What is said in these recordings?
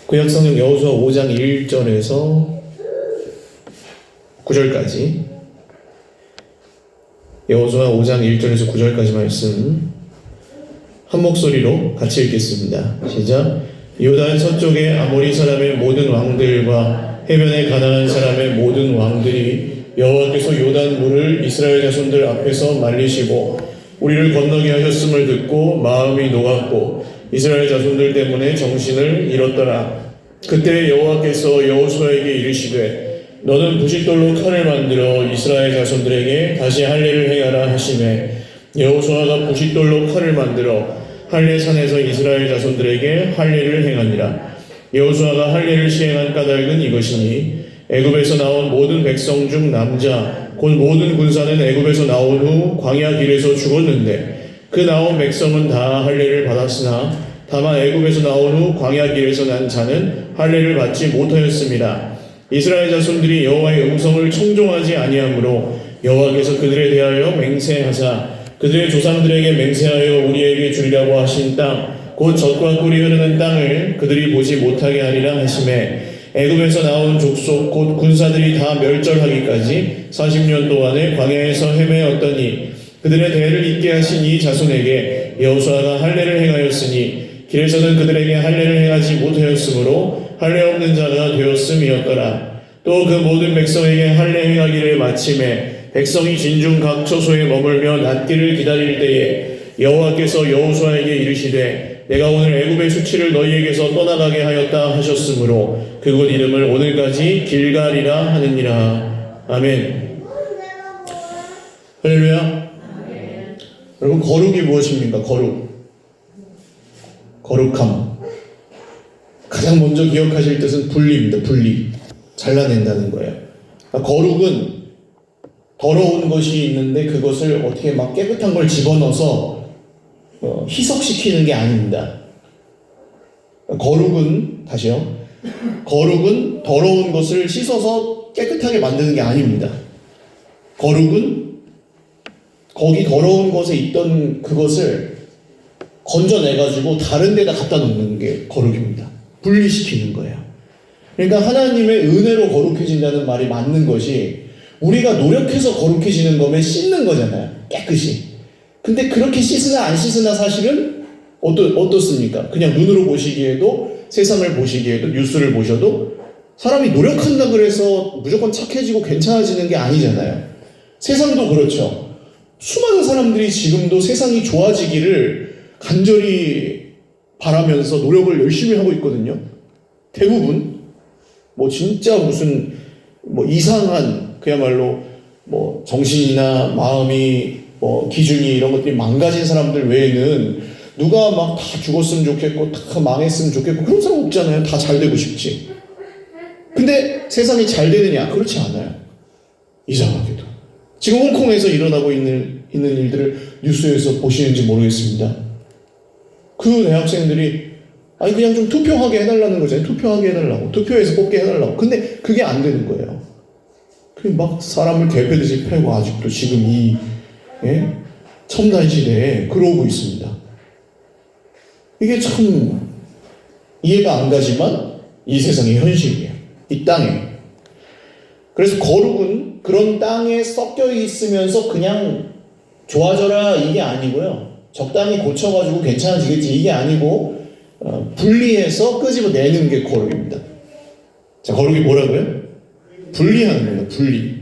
구약성경 여호수아 5장 1절에서 9절까지, 여호수아 5장 1절에서 9절까지 말씀 한 목소리로 같이 읽겠습니다. 시작. 요단 서쪽의 아모리 사람의 모든 왕들과 해변의 가나안 사람의 모든 왕들이 여호와께서 요단 물을 이스라엘 자손들 앞에서 말리시고 우리를 건너게 하셨음을 듣고 마음이 녹았고 이스라엘 자손들 때문에 정신을 잃었더라. 그때 여호와께서 여호수아에게 이르시되 너는 부싯돌로 칼을 만들어 이스라엘 자손들에게 다시 할례를 행하라 하시매 여호수아가 부싯돌로 칼을 만들어 할례 산에서 이스라엘 자손들에게 할례를 행하니라. 여호수아가 할례를 시행한 까닭은 이것이니 애굽에서 나온 모든 백성 중 남자 곧 모든 군사는 애굽에서 나온 후 광야 길에서 죽었는데 그 나온 백성은 다 할례를 받았으나 다만 애굽에서 나온 후 광야 길에서 난 자는 할례를 받지 못하였습니다. 이스라엘 자손들이 여호와의 음성을 청종하지 아니하므로 여호와께서 그들에 대하여 맹세하사 그들의 조상들에게 맹세하여 우리에게 주리라고 하신 땅 곧 젖과 꿀이 흐르는 땅을 그들이 보지 못하게 하리라 하시매 애굽에서 나온 족속 곧 군사들이 다 멸절하기까지 40년 동안에 광야에서 헤매었더니 그들의 대를 잇게 하신 이 자손에게 여호수아가 할례를 행하였으니 길에서는 그들에게 할례를 행하지 못하였으므로 할례 없는 자가 되었음이었더라. 또 그 모든 백성에게 할례 행하기를 마침에 백성이 진중 각 처소에 머물며 낫기를 기다릴 때에 여호와께서 여호수아에게 이르시되 내가 오늘 애굽의 수치를 너희에게서 떠나가게 하였다 하셨으므로 그곳 이름을 오늘까지 길갈이라 하느니라. 아멘. 할렐루야. 여러분, 거룩이 무엇입니까? 거룩함. 가장 먼저 기억하실 뜻은 분리입니다. 분리. 잘라낸다는 거예요. 그러니까 거룩은 더러운 것이 있는데 그것을 어떻게 막 깨끗한 걸 집어넣어서 희석시키는 게 아닙니다. 거룩은, 다시요. 거룩은 더러운 것을 씻어서 깨끗하게 만드는 게 아닙니다. 거룩은 거기 더러운 것에 있던 그것을 건져내가지고 다른 데다 갖다 놓는 게 거룩입니다. 분리시키는 거예요. 그러니까 하나님의 은혜로 거룩해진다는 말이 맞는 것이 우리가 노력해서 거룩해지는 거면 씻는 거잖아요. 깨끗이. 근데 그렇게 씻으나 안 씻으나 사실은 어떻습니까? 그냥 눈으로 보시기에도, 세상을 보시기에도, 뉴스를 보셔도 사람이 노력한다 그래서 무조건 착해지고 괜찮아지는 게 아니잖아요. 세상도 그렇죠. 수많은 사람들이 지금도 세상이 좋아지기를 간절히 바라면서 노력을 열심히 하고 있거든요. 대부분 진짜 무슨 이상한 그야말로 정신이나 마음이 기준이 이런 것들이 망가진 사람들 외에는 누가 막 다 죽었으면 좋겠고 다 망했으면 좋겠고 그런 사람 없잖아요. 다 잘 되고 싶지. 근데 세상이 잘 되느냐? 그렇지 않아요. 이상하게도. 지금 홍콩에서 일어나고 있는 일들을 뉴스에서 보시는지 모르겠습니다. 그 대학생들이 그냥 좀 투표하게 해달라는 거잖아요. 투표하게 해달라고. 투표해서 뽑게 해달라고. 근데 그게 안 되는 거예요. 막 사람을 개패듯이 패고 아직도 지금 이 첨단 시대에 그러고 있습니다. 이게 참 이해가 안 가지만 이 세상의 현실이에요. 이 땅에. 그래서 거룩은 그런 땅에 섞여 있으면서 그냥 좋아져라 이게 아니고요. 적당히 고쳐가지고 괜찮아지겠지 이게 아니고 분리해서 끄집어내는 게 거룩입니다. 자, 거룩이 뭐라고요? 분리하는 거예요. 분리.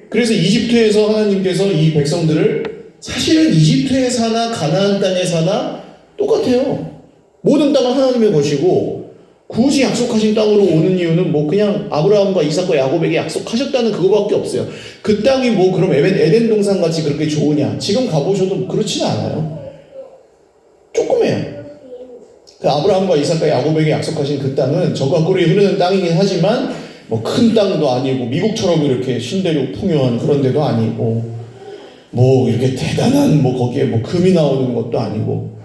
그래서 이집트에서 하나님께서 이 백성들을 사실은 이집트에 사나 가나안 땅에 사나 똑같아요. 모든 땅은 하나님의 것이고 굳이 약속하신 땅으로 오는 이유는 그냥 아브라함과 이삭과 야곱에게 약속하셨다는 그거밖에 없어요. 그 땅이 그럼 에덴 동산 같이 그렇게 좋으냐? 지금 가보셔도 그렇지는 않아요. 조그매요. 그 아브라함과 이삭과 야곱에게 약속하신 그 땅은 젖과 꿀이 흐르는 땅이긴 하지만 큰 땅도 아니고 미국처럼 이렇게 신대륙 풍요한 그런 데도 아니고 이렇게 대단한 거기에 금이 나오는 것도 아니고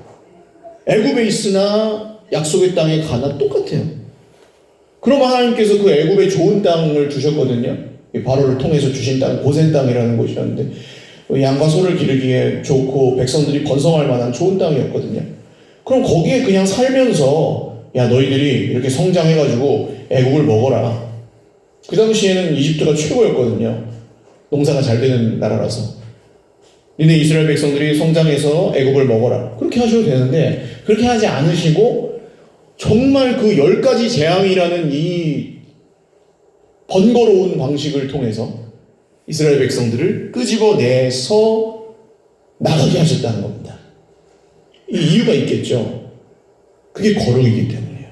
애굽에 있으나 약속의 땅에 가나 똑같아요. 그럼 하나님께서 그 애굽에 좋은 땅을 주셨거든요. 바로를 통해서 주신 땅 고센 땅이라는 곳이었는데 양과 소를 기르기에 좋고 백성들이 번성할 만한 좋은 땅이었거든요. 그럼 거기에 그냥 살면서 야 너희들이 이렇게 성장해가지고 애국을 먹어라. 그 당시에는 이집트가 최고였거든요. 농사가 잘 되는 나라라서. 니네 이스라엘 백성들이 성장해서 애국을 먹어라. 그렇게 하셔도 되는데 그렇게 하지 않으시고 정말 그 10가지 재앙이라는 이 번거로운 방식을 통해서 이스라엘 백성들을 끄집어내서 나가게 하셨다는 겁니다. 이 이유가 있겠죠. 그게 거룩이기 때문이에요.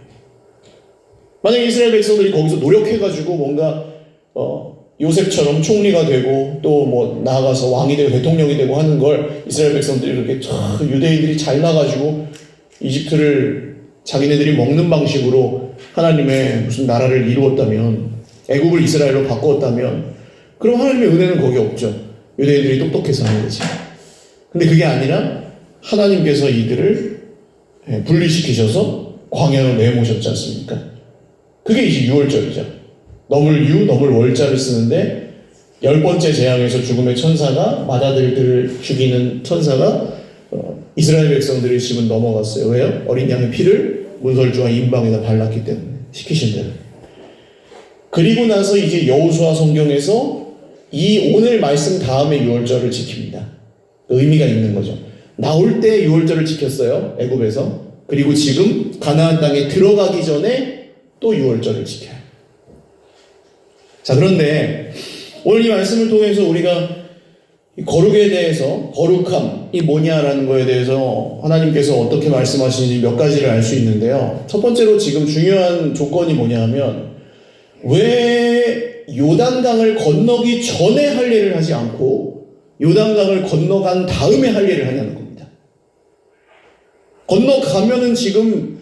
만약에 이스라엘 백성들이 거기서 노력해가지고 뭔가 요셉처럼 총리가 되고 또 뭐 나아가서 왕이 되고 대통령이 되고 하는 걸 이스라엘 백성들이 그렇게 유대인들이 잘 나가지고 이집트를 자기네들이 먹는 방식으로 하나님의 무슨 나라를 이루었다면, 애국을 이스라엘로 바꾸었다면, 그럼 하나님의 은혜는 거기 없죠. 유대인들이 똑똑해서 하는 거지. 근데 그게 아니라 하나님께서 이들을 분리시키셔서 광야로 내모셨지 않습니까? 그게 이제 유월절이죠. 넘을 유, 넘을 월자를 쓰는데 10번째 재앙에서 죽음의 천사가, 맏아들들을 죽이는 천사가 이스라엘 백성들의 집은 넘어갔어요. 왜요? 어린 양의 피를 문설주와 인방에다 발랐기 때문에, 시키신 대로. 그리고 나서 이제 여호수아 성경에서 이 오늘 말씀 다음에 유월절을 지킵니다. 의미가 있는 거죠. 나올 때 유월절을 지켰어요, 애굽에서. 그리고 지금 가나안 땅에 들어가기 전에 또 유월절을 지켜요. 자, 그런데 오늘 이 말씀을 통해서 우리가 거룩에 대해서, 거룩함이 뭐냐라는 거에 대해서 하나님께서 어떻게 말씀하시는지 몇 가지를 알 수 있는데요. 첫 번째로 지금 중요한 조건이 뭐냐 하면, 왜 요단강을 건너기 전에 할례를 하지 않고 요단강을 건너간 다음에 할례를 하냐는 겁니다. 건너가면은 지금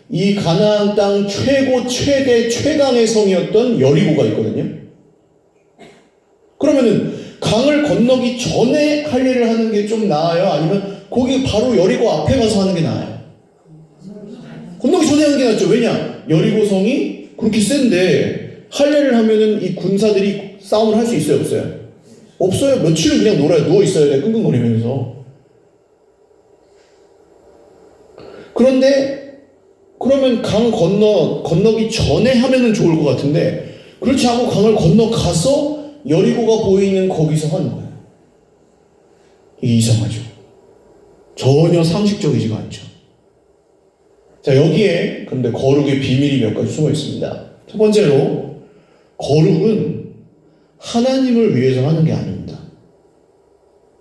이 가나안 땅 최고 최대 최강의 성이었던 여리고가 있거든요. 그러면은 강을 건너기 전에 할례를 하는 게 좀 나아요? 아니면 거기 바로 여리고 앞에 가서 하는 게 나아요? 건너기 전에 하는 게 낫죠. 왜냐? 여리고 성이 그렇게 센데 할례를 하면은 이 군사들이 싸움을 할 수 있어요, 없어요? 없어요. 며칠은 그냥 놀아요. 누워 있어야 돼, 끙끙거리면서. 그런데 그러면 강 건너기 전에 하면은 좋을 것 같은데, 그렇지 않고 강을 건너가서 여리고가 보이는 거기서 하는 거예요. 이게 이상하죠. 전혀 상식적이지가 않죠. 자, 여기에 근데 거룩의 비밀이 몇 가지 숨어 있습니다. 첫 번째로, 거룩은 하나님을 위해서 하는 게 아닙니다.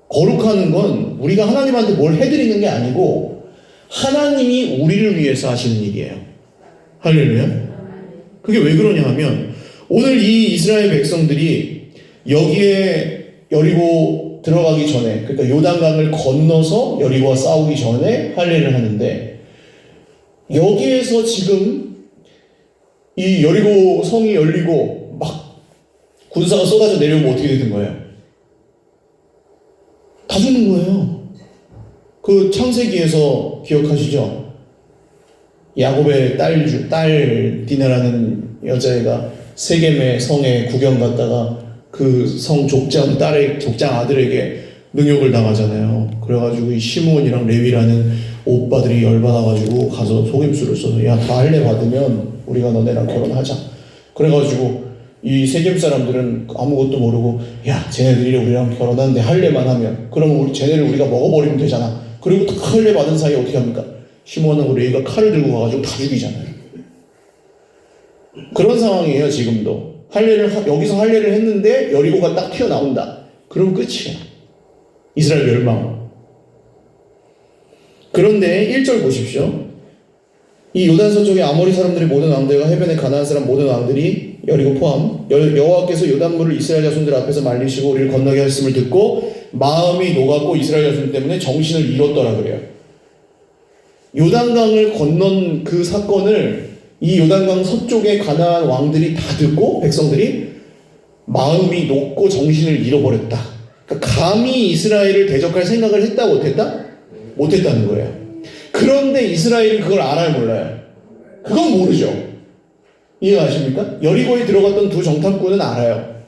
거룩하는 건 우리가 하나님한테 뭘 해드리는 게 아니고 하나님이 우리를 위해서 하시는 일이에요. 할렐루야. 그게 왜 그러냐 하면, 오늘 이 이스라엘 백성들이 여기에 여리고 들어가기 전에, 그러니까 요단강을 건너서 여리고와 싸우기 전에 할례를 하는데, 여기에서 지금 이 여리고 성이 열리고 막 군사가 쏟아져 내려오면 어떻게 되는 거예요? 다 죽는 거예요. 그 창세기에서 기억하시죠? 야곱의 딸 디나라는 여자애가 세겜의 성에 구경 갔다가 그 성 족장 아들에게 능욕을 당하잖아요. 그래가지고 이 시므온이랑 레위라는 오빠들이 열받아가지고 가서 속임수를 써서, 야, 다 할례 받으면 우리가 너네랑 결혼하자. 그래가지고 이 세겜 사람들은 아무것도 모르고, 야, 쟤네들이 우리랑 결혼하는데 할례만 하면 그러면 쟤네를 우리가 먹어버리면 되잖아. 그리고 다 할례 받은 사이에 어떻게 합니까? 시므온하고 레위가 칼을 들고 가가지고 다 죽이잖아요. 그런 상황이에요. 지금도 여기서 할례를 했는데 여리고가 딱 튀어나온다. 그럼 끝이야. 이스라엘 멸망. 그런데 1절 보십시오. 이 요단서 쪽에 아모리 사람들의 모든 왕들과 해변의 가나안 사람 모든 왕들이, 여리고 포함, 여호와께서 요단물을 이스라엘 자손들 앞에서 말리시고 우리를 건너게 하셨음을 듣고 마음이 녹았고 이스라엘 자손 때문에 정신을 잃었더라 그래요. 요단강을 건넌 그 사건을 이 요단강 서쪽의 가나안 왕들이 다 듣고 백성들이 마음이 녹고 정신을 잃어버렸다. 그러니까 감히 이스라엘을 대적할 생각을 했다, 못했다? 못했다는 거예요. 그런데 이스라엘은 그걸 알아요, 몰라요? 그건 모르죠. 이해가십니까? 여리고에 들어갔던 두 정탐꾼은 알아요.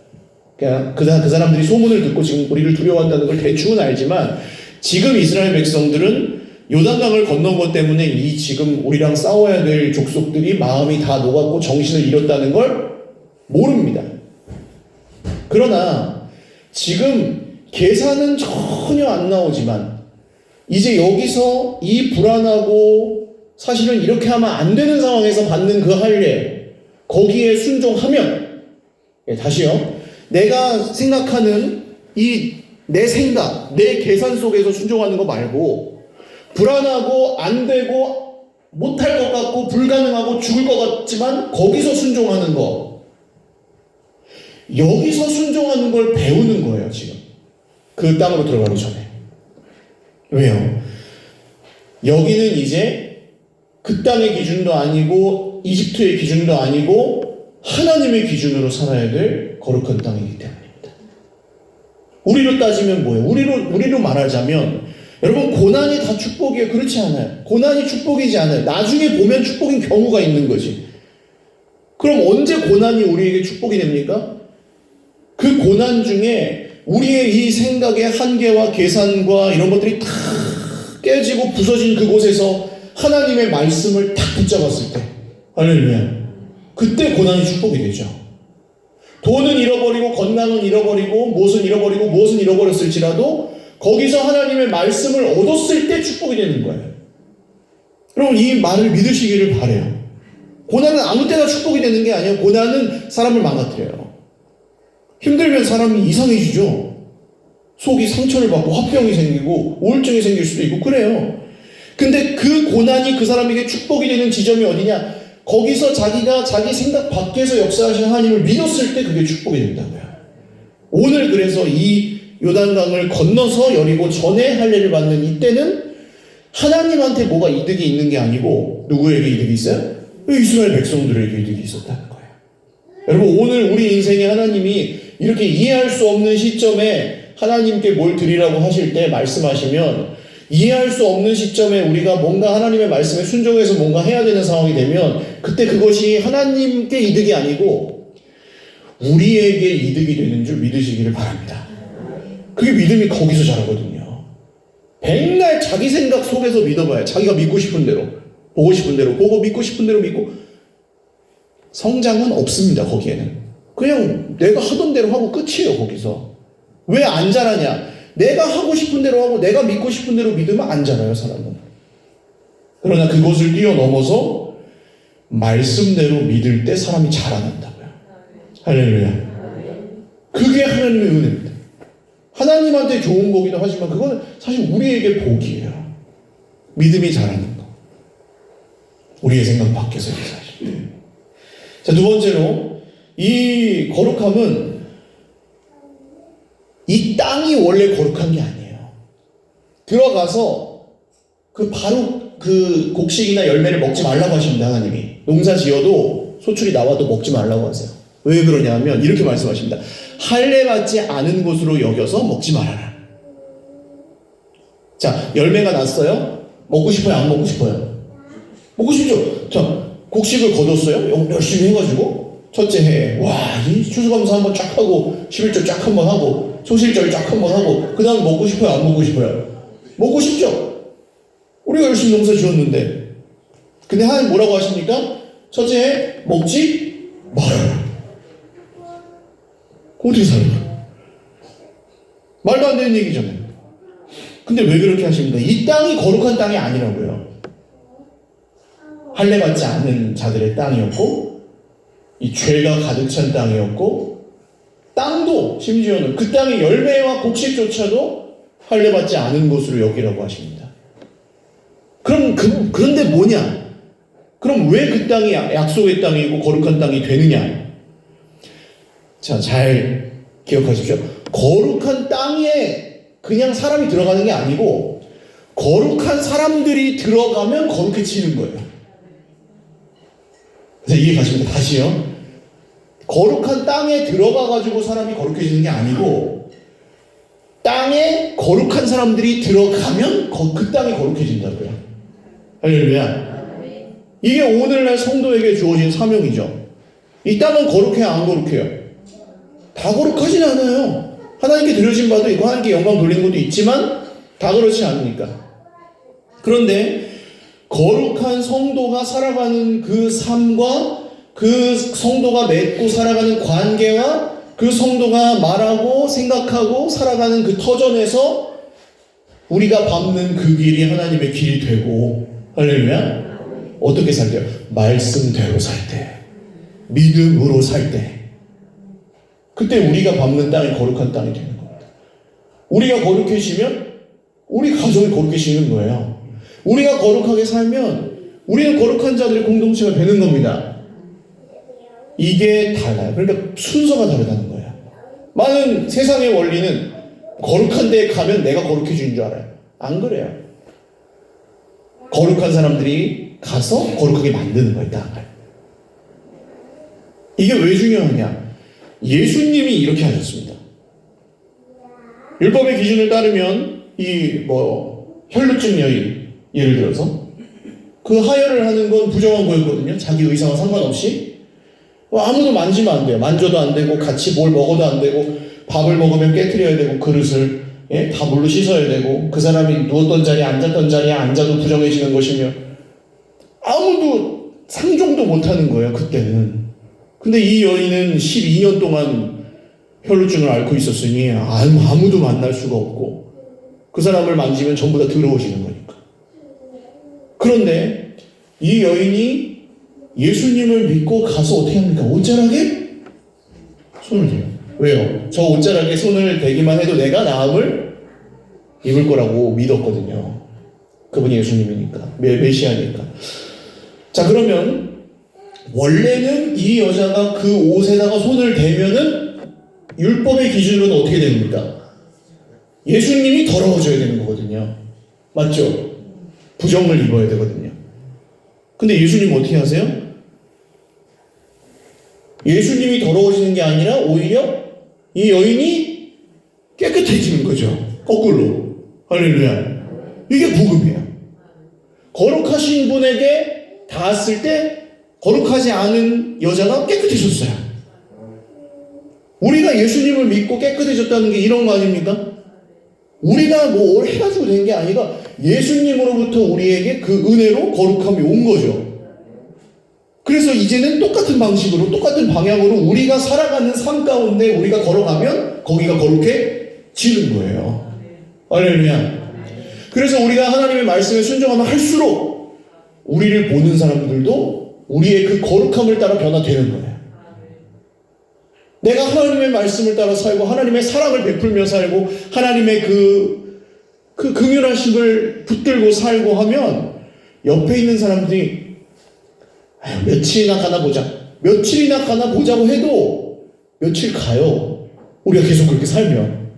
그냥 그 사람들이 소문을 듣고 지금 우리를 두려워한다는 걸 대충은 알지만, 지금 이스라엘 백성들은 요단강을 건넌 것 때문에 이 지금 우리랑 싸워야 될 족속들이 마음이 다 녹았고 정신을 잃었다는 걸 모릅니다. 그러나 지금 계산은 전혀 안 나오지만 이제 여기서 이 불안하고 사실은 이렇게 하면 안 되는 상황에서 받는 그 할례, 거기에 순종하면, 다시요, 내가 생각하는 이 내 생각, 내 계산 속에서 순종하는 거 말고 불안하고 안 되고 못할 것 같고 불가능하고 죽을 것 같지만 거기서 순종하는 거, 여기서 순종하는 걸 배우는 거예요. 지금 그 땅으로 들어가기 전에. 왜요? 여기는 이제 그 땅의 기준도 아니고 이집트의 기준도 아니고 하나님의 기준으로 살아야 될 거룩한 땅이기 때문입니다. 우리로 따지면 뭐예요? 우리로 말하자면, 여러분, 고난이 다 축복이에요? 그렇지 않아요. 고난이 축복이지 않아요. 나중에 보면 축복인 경우가 있는 거지. 그럼 언제 고난이 우리에게 축복이 됩니까? 그 고난 중에 우리의 이 생각의 한계와 계산과 이런 것들이 다 깨지고 부서진 그곳에서 하나님의 말씀을 딱 붙잡았을 때, 할렐루야, 그때 고난이 축복이 되죠. 돈은 잃어버리고 건강은 잃어버리고 무엇은 잃어버리고 무엇은 잃어버렸을지라도 거기서 하나님의 말씀을 얻었을 때 축복이 되는 거예요. 여러분, 이 말을 믿으시기를 바라요. 고난은 아무 때나 축복이 되는 게 아니에요. 고난은 사람을 망가뜨려요. 힘들면 사람이 이상해지죠. 속이 상처를 받고 화병이 생기고 우울증이 생길 수도 있고 그래요. 근데 그 고난이 그 사람에게 축복이 되는 지점이 어디냐? 거기서 자기가 자기 생각 밖에서 역사하신 하나님을 믿었을 때 그게 축복이 된다고요. 오늘 그래서 이 요단강을 건너서 여리고 전에 할례를 받는 이때는 하나님한테 뭐가 이득이 있는 게 아니고 누구에게 이득이 있어요? 이스라엘 백성들에게 이득이 있었다는 거예요. 여러분, 오늘 우리 인생에 하나님이 이렇게 이해할 수 없는 시점에 하나님께 뭘 드리라고 하실 때 말씀하시면, 이해할 수 없는 시점에 우리가 뭔가 하나님의 말씀에 순종해서 뭔가 해야 되는 상황이 되면 그때 그것이 하나님께 이득이 아니고 우리에게 이득이 되는 줄 믿으시기를 바랍니다. 그게 믿음이 거기서 자라거든요. 백날 자기 생각 속에서 믿어봐요. 자기가 믿고 싶은 대로, 보고 싶은 대로 보고, 믿고 싶은 대로 믿고. 성장은 없습니다. 거기에는 그냥 내가 하던 대로 하고 끝이에요. 거기서 왜 안 자라냐? 내가 하고 싶은 대로 하고 내가 믿고 싶은 대로 믿으면 안 자라요, 사람은. 그러나 그것을 뛰어넘어서 말씀대로 믿을 때 사람이 자라난다고요. 할렐루야. 그게 하나님의 은혜입니다. 하나님한테 좋은 거기도 하지만 그거는 사실 우리에게 복이에요. 믿음이 자라는 거. 우리의 생각 밖에서의 사실. 자, 두 번째로, 이 거룩함은 이 땅이 원래 거룩한 게 아니에요. 들어가서 바로 그 곡식이나 열매를 먹지 말라고 하십니다. 하나님이 농사 지어도 소출이 나와도 먹지 말라고 하세요. 왜 그러냐면 이렇게 말씀하십니다. 할례 받지 않은 곳으로 여겨서 먹지 말아라. 자, 열매가 났어요. 먹고 싶어요? 안 먹고 싶어요? 먹고 싶죠. 자, 곡식을 거뒀어요. 열심히 해가지고 첫째 해에 이 추수감사 한번 쫙 하고 11절 쫙 한번 하고 소실절 쫙 한번 하고 그 다음 먹고 싶어요? 안 먹고 싶어요? 먹고 싶죠. 우리가 열심히 농사 지었는데. 근데 하나님 뭐라고 하십니까? 첫째 해 먹지 말아라. 어떻게 살아요? 말도 안 되는 얘기잖아요. 근데 왜 그렇게 하십니까? 이 땅이 거룩한 땅이 아니라고요. 할례 받지 않는 자들의 땅이었고, 이 죄가 가득 찬 땅이었고, 땅도 심지어는 그 땅의 열매와 곡식조차도 할례 받지 않은 것으로 여기라고 하십니다. 그런데 뭐냐? 그럼 왜 그 땅이 약속의 땅이고 거룩한 땅이 되느냐? 자, 잘 기억하십시오. 거룩한 땅에 그냥 사람이 들어가는 게 아니고 거룩한 사람들이 들어가면 거룩해지는 거예요. 그래서 이해 가십니까? 다시요. 거룩한 땅에 들어가가지고 사람이 거룩해지는 게 아니고 땅에 거룩한 사람들이 들어가면 그 땅이 거룩해진다고요. 할렐루야. 이게 오늘날 성도에게 주어진 사명이죠. 이 땅은 거룩해요? 안 거룩해요? 다 거룩하진 않아요. 하나님께 드려진 바도 있고 하나님께 영광 돌리는 것도 있지만 다 그렇지 않으니까. 그런데 거룩한 성도가 살아가는 그 삶과 그 성도가 맺고 살아가는 관계와 그 성도가 말하고 생각하고 살아가는 그 터전에서 우리가 밟는 그 길이 하나님의 길이 되고, 할렐루야. 어떻게 살 때요? 말씀대로 살 때, 믿음으로 살 때, 그때 우리가 밟는 땅이 거룩한 땅이 되는 겁니다. 우리가 거룩해지면 우리 가족이 거룩해지는 거예요. 우리가 거룩하게 살면 우리는 거룩한 자들의 공동체가 되는 겁니다. 이게 달라요. 그러니까 순서가 다르다는 거예요. 많은 세상의 원리는 거룩한 데에 가면 내가 거룩해지는 줄 알아요. 안 그래요. 거룩한 사람들이 가서 거룩하게 만드는 거예요. 땅을. 이게 왜 중요하냐? 예수님이 이렇게 하셨습니다. 율법의 기준을 따르면 혈루증 여인, 예를 들어서 그 하혈을 하는 건 부정한 거였거든요. 자기 의사와 상관없이. 아무도 만지면 안 돼요. 만져도 안 되고, 같이 뭘 먹어도 안 되고, 밥을 먹으면 깨트려야 되고, 그릇을 다 물로 씻어야 되고, 그 사람이 누웠던 자리에 앉았던 자리에 앉아도 부정해지는 것이며, 아무도 상종도 못하는 거예요. 그때는. 근데 이 여인은 12년 동안 혈루증을 앓고 있었으니 아무도 만날 수가 없고, 그 사람을 만지면 전부 다 더러워지는 거니까. 그런데 이 여인이 예수님을 믿고 가서 어떻게 합니까? 옷자락에 손을 대요. 왜요? 저 옷자락에 손을 대기만 해도 내가 나음을 입을 거라고 믿었거든요. 그분이 예수님이니까, 메시아니까. 자, 그러면 원래는 이 여자가 그 옷에다가 손을 대면은 율법의 기준으로는 어떻게 됩니까? 예수님이 더러워져야 되는 거거든요. 맞죠? 부정을 입어야 되거든요. 근데 예수님은 어떻게 하세요? 예수님이 더러워지는 게 아니라 오히려 이 여인이 깨끗해지는 거죠. 거꾸로. 할렐루야. 이게 복음이에요. 거룩하신 분에게 닿았을 때 거룩하지 않은 여자가 깨끗해졌어요. 우리가 예수님을 믿고 깨끗해졌다는 게 이런 거 아닙니까? 우리가 뭘 해가지고 된 게 아니라 예수님으로부터 우리에게 그 은혜로 거룩함이 온 거죠. 그래서 이제는 똑같은 방식으로, 똑같은 방향으로 우리가 살아가는 삶 가운데 우리가 걸어가면 거기가 거룩해지는 거예요. 할렐루야. 그래서 우리가 하나님의 말씀에 순종하면 할수록 우리를 보는 사람들도 우리의 그 거룩함을 따라 변화되는 거예요. 내가 하나님의 말씀을 따라 살고 하나님의 사랑을 베풀며 살고 하나님의 그 긍휼하심을 붙들고 살고 하면 옆에 있는 사람들이 며칠이나 가나 보자. 며칠이나 가나 보자고 해도 며칠 가요. 우리가 계속 그렇게 살면.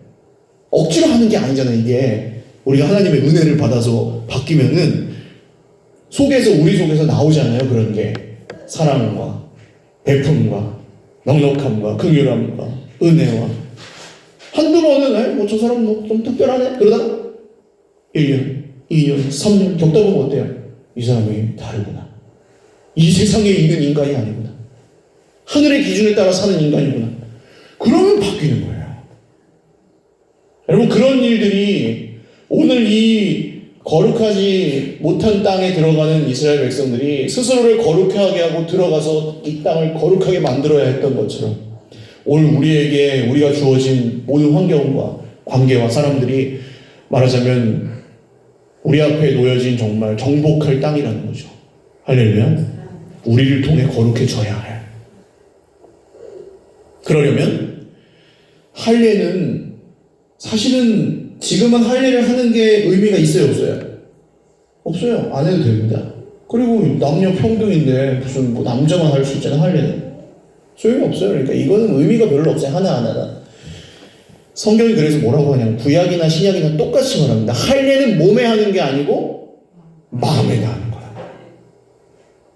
억지로 하는 게 아니잖아요, 이게. 우리가 하나님의 은혜를 받아서 바뀌면은 우리 속에서 나오잖아요, 그런 게. 사랑과 베품과 넉넉함과 긍휼함과 은혜와. 한두 번은 저 사람 좀 특별하네 그러다가 1년, 2년, 3년 겪다 보면 어때요? 이 사람이 다르구나. 이 세상에 있는 인간이 아니구나. 하늘의 기준을 따라 사는 인간이구나. 그러면 바뀌는 거예요. 여러분, 그런 일들이 오늘 이 거룩하지 못한 땅에 들어가는 이스라엘 백성들이 스스로를 거룩하게 하고 들어가서 이 땅을 거룩하게 만들어야 했던 것처럼 오늘 우리가 주어진 모든 환경과 관계와 사람들이 말하자면 우리 앞에 놓여진 정말 정복할 땅이라는 거죠. 할렐루야. 우리를 통해 거룩해져야 해. 그러려면 할례는 사실은 지금은 할례를 하는 게 의미가 있어요, 없어요? 없어요. 안 해도 됩니다. 그리고 남녀 평등인데 무슨 남자만 할 수 있잖아요, 할례는. 소용이 없어요. 그러니까 이거는 의미가 별로 없어요, 하나하나가. 성경이 그래서 뭐라고 하냐면 구약이나 신약이나 똑같이 말합니다. 할례는 몸에 하는 게 아니고 마음에 하는 거야.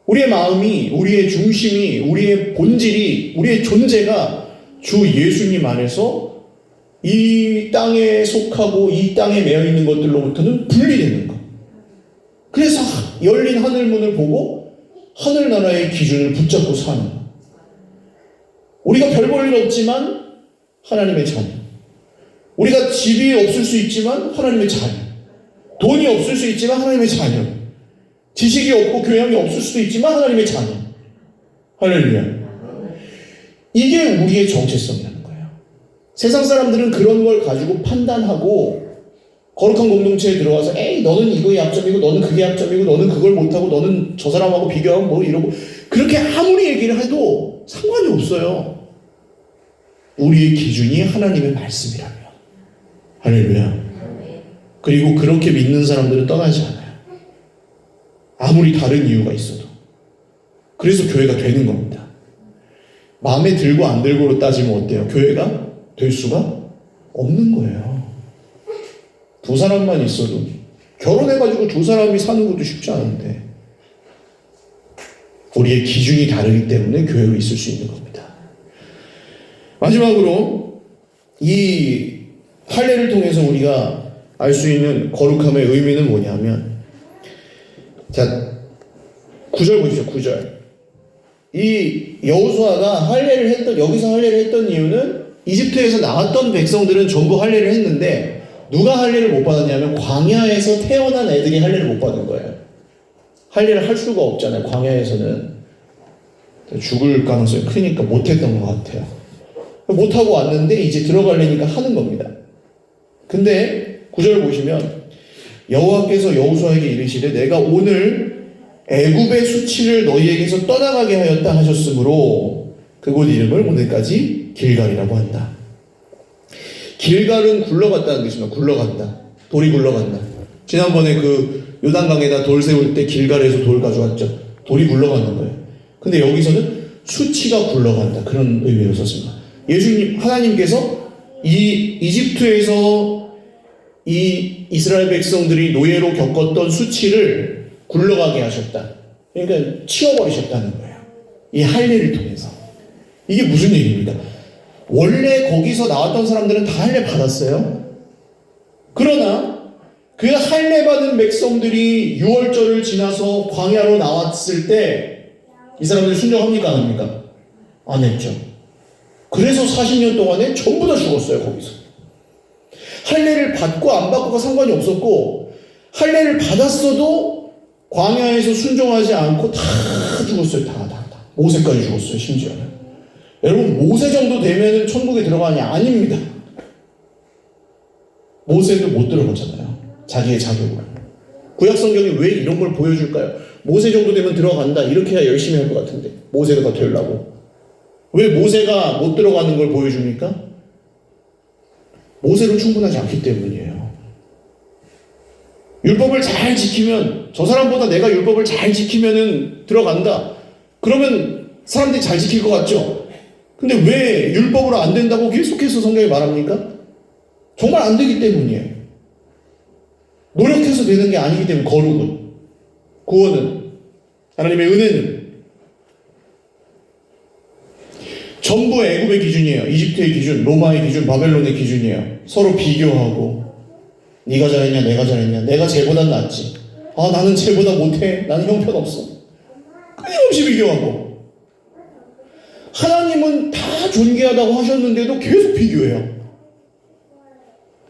우리의 마음이, 우리의 중심이, 우리의 본질이, 우리의 존재가 주 예수님 안에서 이 땅에 속하고 이 땅에 매여 있는 것들로부터는 분리되는 것. 그래서 열린 하늘문을 보고 하늘나라의 기준을 붙잡고 사는 것. 우리가 별 볼 일 없지만 하나님의 자녀. 우리가 집이 없을 수 있지만 하나님의 자녀. 돈이 없을 수 있지만 하나님의 자녀. 지식이 없고 교양이 없을 수도 있지만 하나님의 자녀. 할렐루야. 이게 우리의 정체성이라는 거예요. 세상 사람들은 그런 걸 가지고 판단하고 거룩한 공동체에 들어가서 에이 너는 이거의 약점이고 너는 그게 약점이고 너는 그걸 못하고 너는 저 사람하고 비교하고 뭐 이러고 그렇게 아무리 얘기를 해도 상관이 없어요. 우리의 기준이 하나님의 말씀이라면. 할렐루야. 그리고 그렇게 믿는 사람들은 떠나지 않아요. 아무리 다른 이유가 있어도. 그래서 교회가 되는 겁니다. 마음에 들고 안 들고로 따지면 어때요? 교회가 될 수가 없는 거예요. 두 사람만 있어도 결혼해가지고 두 사람이 사는 것도 쉽지 않은데 우리의 기준이 다르기 때문에 교회로 있을 수 있는 겁니다. 마지막으로 이 할례를 통해서 우리가 알 수 있는 거룩함의 의미는 뭐냐면 자 9절 보십시오. 9절 이 여호수아가 여기서 할례를 했던 이유는 이집트에서 나왔던 백성들은 전부 할례를 했는데 누가 할례를 못 받았냐면 광야에서 태어난 애들이 할례를 못 받은 거예요. 할례를 할 수가 없잖아요. 광야에서는 죽을 가능성이 크니까 못했던 것 같아요. 못하고 왔는데 이제 들어가려니까 하는 겁니다. 근데 9절 보시면 여호와께서 여호수아에게 이르시되 내가 오늘 애굽의 수치를 너희에게서 떠나가게 하였다 하셨으므로 그곳 이름을 오늘까지 길갈이라고 한다. 길갈은 굴러갔다는 뜻입니다. 굴러간다. 돌이 굴러간다. 지난번에 그 요단강에다 돌 세울 때 길갈에서 돌 가져왔죠. 돌이 굴러가는 거예요. 근데 여기서는 수치가 굴러간다. 그런 의미로 썼습니다. 하나님께서 이 이집트에서 이 이스라엘 백성들이 노예로 겪었던 수치를 굴러가게 하셨다. 그러니까 치워버리셨다는 거예요. 이 할례를 통해서. 이게 무슨 얘기입니까? 원래 거기서 나왔던 사람들은 다 할례 받았어요. 그러나 그 할례 받은 백성들이 6월절을 지나서 광야로 나왔을 때 이 사람들이 순종합니까? 안 합니까? 안 했죠. 그래서 40년 동안에 전부 다 죽었어요. 거기서. 할례를 받고 안 받고가 상관이 없었고 할례를 받았어도 광야에서 순종하지 않고 다 죽었어요. 다. 모세까지 죽었어요. 심지어는. 여러분 모세 정도 되면 천국에 들어가냐? 아닙니다. 모세도 못 들어갔잖아요. 자기의 자격으로. 구약성경이 왜 이런 걸 보여줄까요? 모세 정도 되면 들어간다. 이렇게 해야 열심히 할 것 같은데 모세가 더 되려고. 왜 모세가 못 들어가는 걸 보여줍니까? 모세로 충분하지 않기 때문이에요. 율법을 잘 지키면 저 사람보다 내가 율법을 잘 지키면은 들어간다. 그러면 사람들이 잘 지킬 것 같죠? 근데 왜 율법으로 안 된다고 계속해서 성경이 말합니까? 정말 안 되기 때문이에요. 노력해서 되는 게 아니기 때문에 거룩은, 구원은, 하나님의 은혜는 전부 애굽의 기준이에요. 이집트의 기준, 로마의 기준, 바벨론의 기준이에요. 서로 비교하고 네가 잘했냐 내가 잘했냐 내가 쟤보단 낫지. 아 나는 쟤보다 못해. 나는 형편없어. 끊임없이 비교하고 하나님은 다 존귀하다고 하셨는데도 계속 비교해요.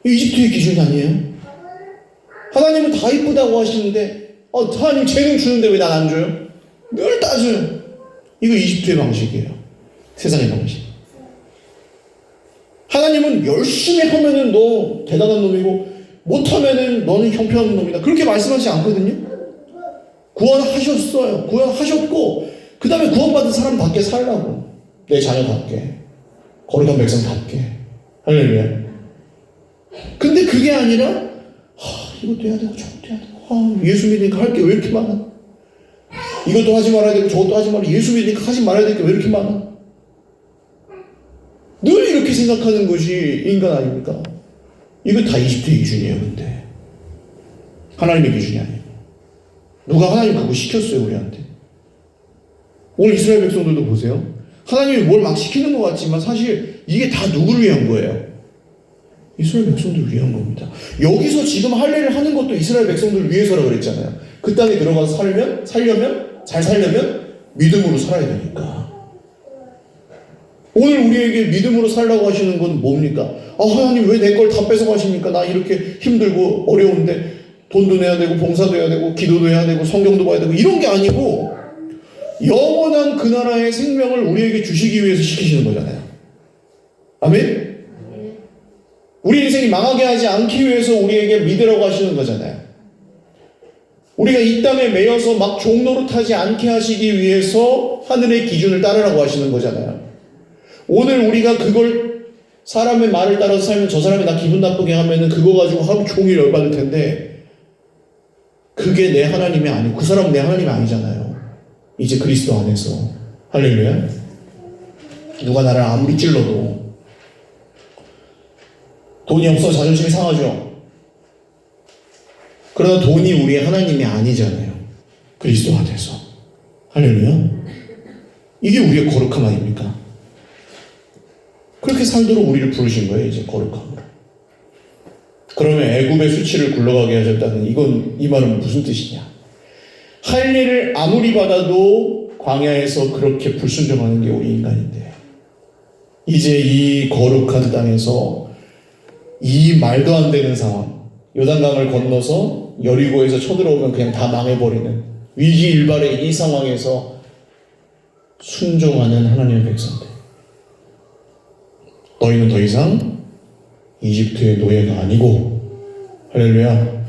이집트의 기준이 아니에요. 하나님은 다 이쁘다고 하시는데 하나님 재능 주는데 왜 난 안 줘요? 늘 따져요. 이거 이집트의 방식이에요. 세상의 방식. 하나님은 열심히 하면은 너 대단한 놈이고 못하면은 너는 형편없는 놈이다. 그렇게 말씀하시지 않거든요. 구원하셨어요. 구원하셨고 그 다음에 구원받은 사람답게 살라고. 내 자녀답게. 거룩한 백성답게. 할렐루야. 근데 그게 아니라 이것도 해야 되고 저것도 해야 되고 예수 믿으니까 할 게 왜 이렇게 많아. 이것도 하지 말아야 되고 저것도 하지 말아야 예수 믿으니까 하지 말아야 될 게 왜 이렇게 많아. 늘 이렇게 생각하는 것이 인간 아닙니까? 이거 다 이집트의 기준이에요. 근데 하나님의 기준이 아니에요. 누가 하나님 그거 시켰어요 우리한테. 오늘 이스라엘 백성들도 보세요. 하나님이 뭘 막 시키는 것 같지만 사실 이게 다 누구를 위한 거예요? 이스라엘 백성들을 위한 겁니다. 여기서 지금 할례를 하는 것도 이스라엘 백성들을 위해서라 그랬잖아요. 그 땅에 들어가서 잘 살려면 믿음으로 살아야 되니까. 오늘 우리에게 믿음으로 살라고 하시는 건 뭡니까? 하나님 왜 내 걸 다 뺏어가십니까? 나 이렇게 힘들고 어려운데 돈도 내야 되고 봉사도 해야 되고 기도도 해야 되고 성경도 봐야 되고 이런 게 아니고 영원한 그 나라의 생명을 우리에게 주시기 위해서 시키시는 거잖아요. 아멘? 우리 인생이 망하게 하지 않기 위해서 우리에게 믿으라고 하시는 거잖아요. 우리가 이 땅에 매여서 막 종노릇하지 않게 하시기 위해서 하늘의 기준을 따르라고 하시는 거잖아요. 오늘 우리가 그걸 사람의 말을 따라서 살면 저 사람이 나 기분 나쁘게 하면은 그거 가지고 하루 종일 열받을 텐데 그게 내 하나님이 아니고 그 사람은 내 하나님이 아니잖아요. 이제 그리스도 안에서. 할렐루야. 누가 나를 아무리 찔러도 돈이 없어 자존심이 상하죠. 그러나 돈이 우리의 하나님이 아니잖아요. 그리스도 안에서. 할렐루야. 이게 우리의 거룩함 아닙니까? 그렇게 살도록 우리를 부르신 거예요. 이제 거룩함으로. 그러면 애굽의 수치를 굴러가게 하셨다는 이 말은 무슨 뜻이냐? 할 일을 아무리 받아도 광야에서 그렇게 불순종하는 게 우리 인간인데 이제 이 거룩한 땅에서 이 말도 안 되는 상황, 요단강을 건너서 여리고에서 쳐들어오면 그냥 다 망해버리는 위기일발의 이 상황에서 순종하는 하나님의 백성들. 너희는 더 이상 이집트의 노예가 아니고, 할렐루야,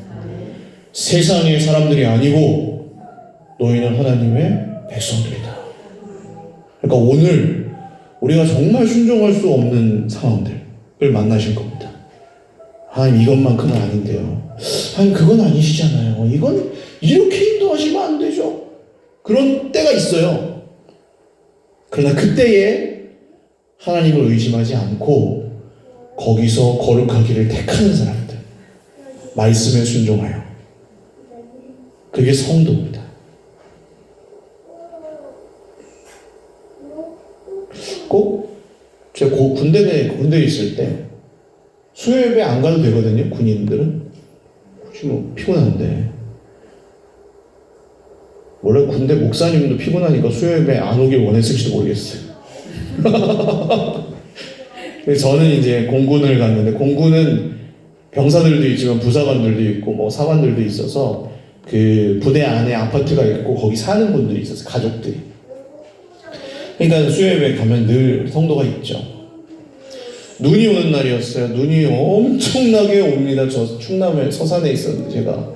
세상의 사람들이 아니고 너희는 하나님의 백성들이다. 그러니까 오늘 우리가 정말 순종할 수 없는 상황들을 만나실 겁니다. 하나님 이것만큼은 아닌데요. 하나님 그건 아니시잖아요. 이건 이렇게 인도하시면 안 되죠. 그런 때가 있어요. 그러나 그때에 하나님을 의심하지 않고 거기서 거룩하기를 택하는 사람들, 말씀에 순종하여, 그게 성도입니다. 꼭 제가 군대에 있을 때 수요예배 안 가도 되거든요. 군인들은 혹시 뭐 피곤한데, 원래 군대 목사님도 피곤하니까 수요예배 안 오길 원했을지도 모르겠어요. 저는 이제 공군을 갔는데, 공군은 병사들도 있지만 부사관들도 있고 뭐 사관들도 있어서 그 부대 안에 아파트가 있고 거기 사는 분들이 있었어요. 가족들이. 그러니까 수요예배 가면 늘 성도가 있죠. 눈이 오는 날이었어요. 눈이 엄청나게 옵니다. 저 충남의 서산에 있었는데 제가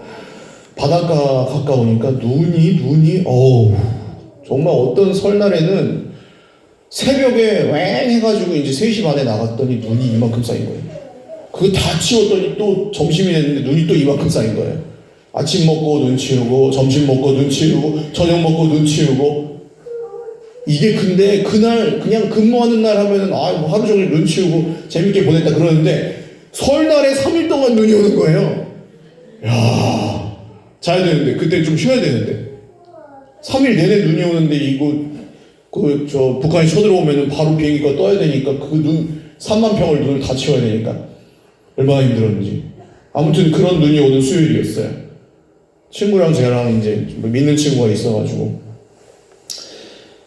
바닷가 가까우니까 눈이 정말 어떤 설날에는 새벽에 왱 해가지고 이제 3시 반에 나갔더니 눈이 이만큼 쌓인 거예요. 그거 다 치웠더니 또 점심이 됐는데 눈이 또 이만큼 쌓인 거예요. 아침 먹고 눈 치우고, 점심 먹고 눈 치우고, 저녁 먹고 눈 치우고. 이게 근데 그날 그냥 근무하는 날 하면은 뭐 하루 종일 눈 치우고 재밌게 보냈다 그러는데 설날에 3일 동안 눈이 오는 거예요. 야, 자야 되는데, 그때 좀 쉬어야 되는데 3일 내내 눈이 오는데 이거 북한이 쳐들어오면은 바로 비행기가 떠야 되니까 그 눈 3만 평을 눈을 다 치워야 되니까 얼마나 힘들었는지. 아무튼 그런 눈이 오는 수요일이었어요. 친구랑 저랑 이제 믿는 친구가 있어가지고